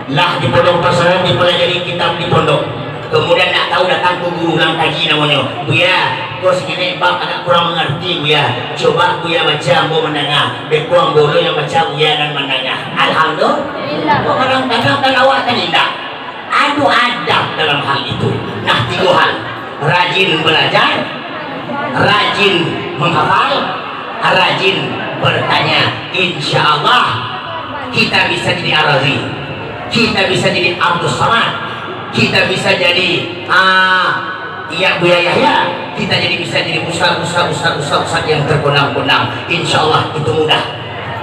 lah di pondok pesantren dipelajari kitab di pondok, kemudian tak tahu datang ke guru ulang kaji namanya. Buya, kau segini bang agak kurang mengerti Buya, coba Buya baca mau mendengar, bekuang bolo yang baca Buya dan mendengar. Alhamdulillah. Kadang-kadang kan awak kan indah, adu adab dalam hal itu. Nah 3 hal, rajin belajar, rajin menghafal, rajin bertanya. Insya Allah kita bisa jadi Arazi, kita bisa jadi Abdul Samad, kita bisa jadi Buya Yahya, kita bisa jadi ustaz yang terkondang-kondang. Insya Allah itu mudah.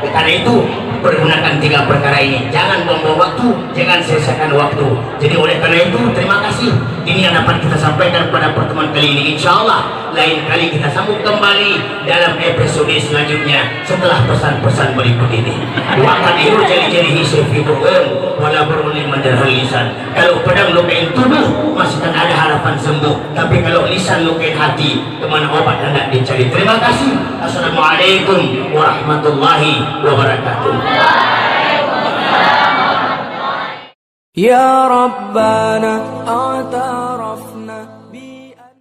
Karena itu pergunakan 3 perkara ini, jangan buang-buang waktu, jangan sia-siakan waktu. Jadi oleh karena itu terima kasih, ini yang dapat kita sampaikan pada pertemuan kali ini. Insya Allah lain kali kita sambung kembali dalam episode selanjutnya setelah pesan-pesan berikut ini. Wakan itu jadi hisifikuhum wala berulil madarhal lisan. Kalau pedang lukain tubuh masih kan ada harapan sembuh, tapi kalau lisan lukain hati kemana obat hendak dicari. Terima kasih. Assalamualaikum warahmatullahi wabarakatuh. Ya Rabbana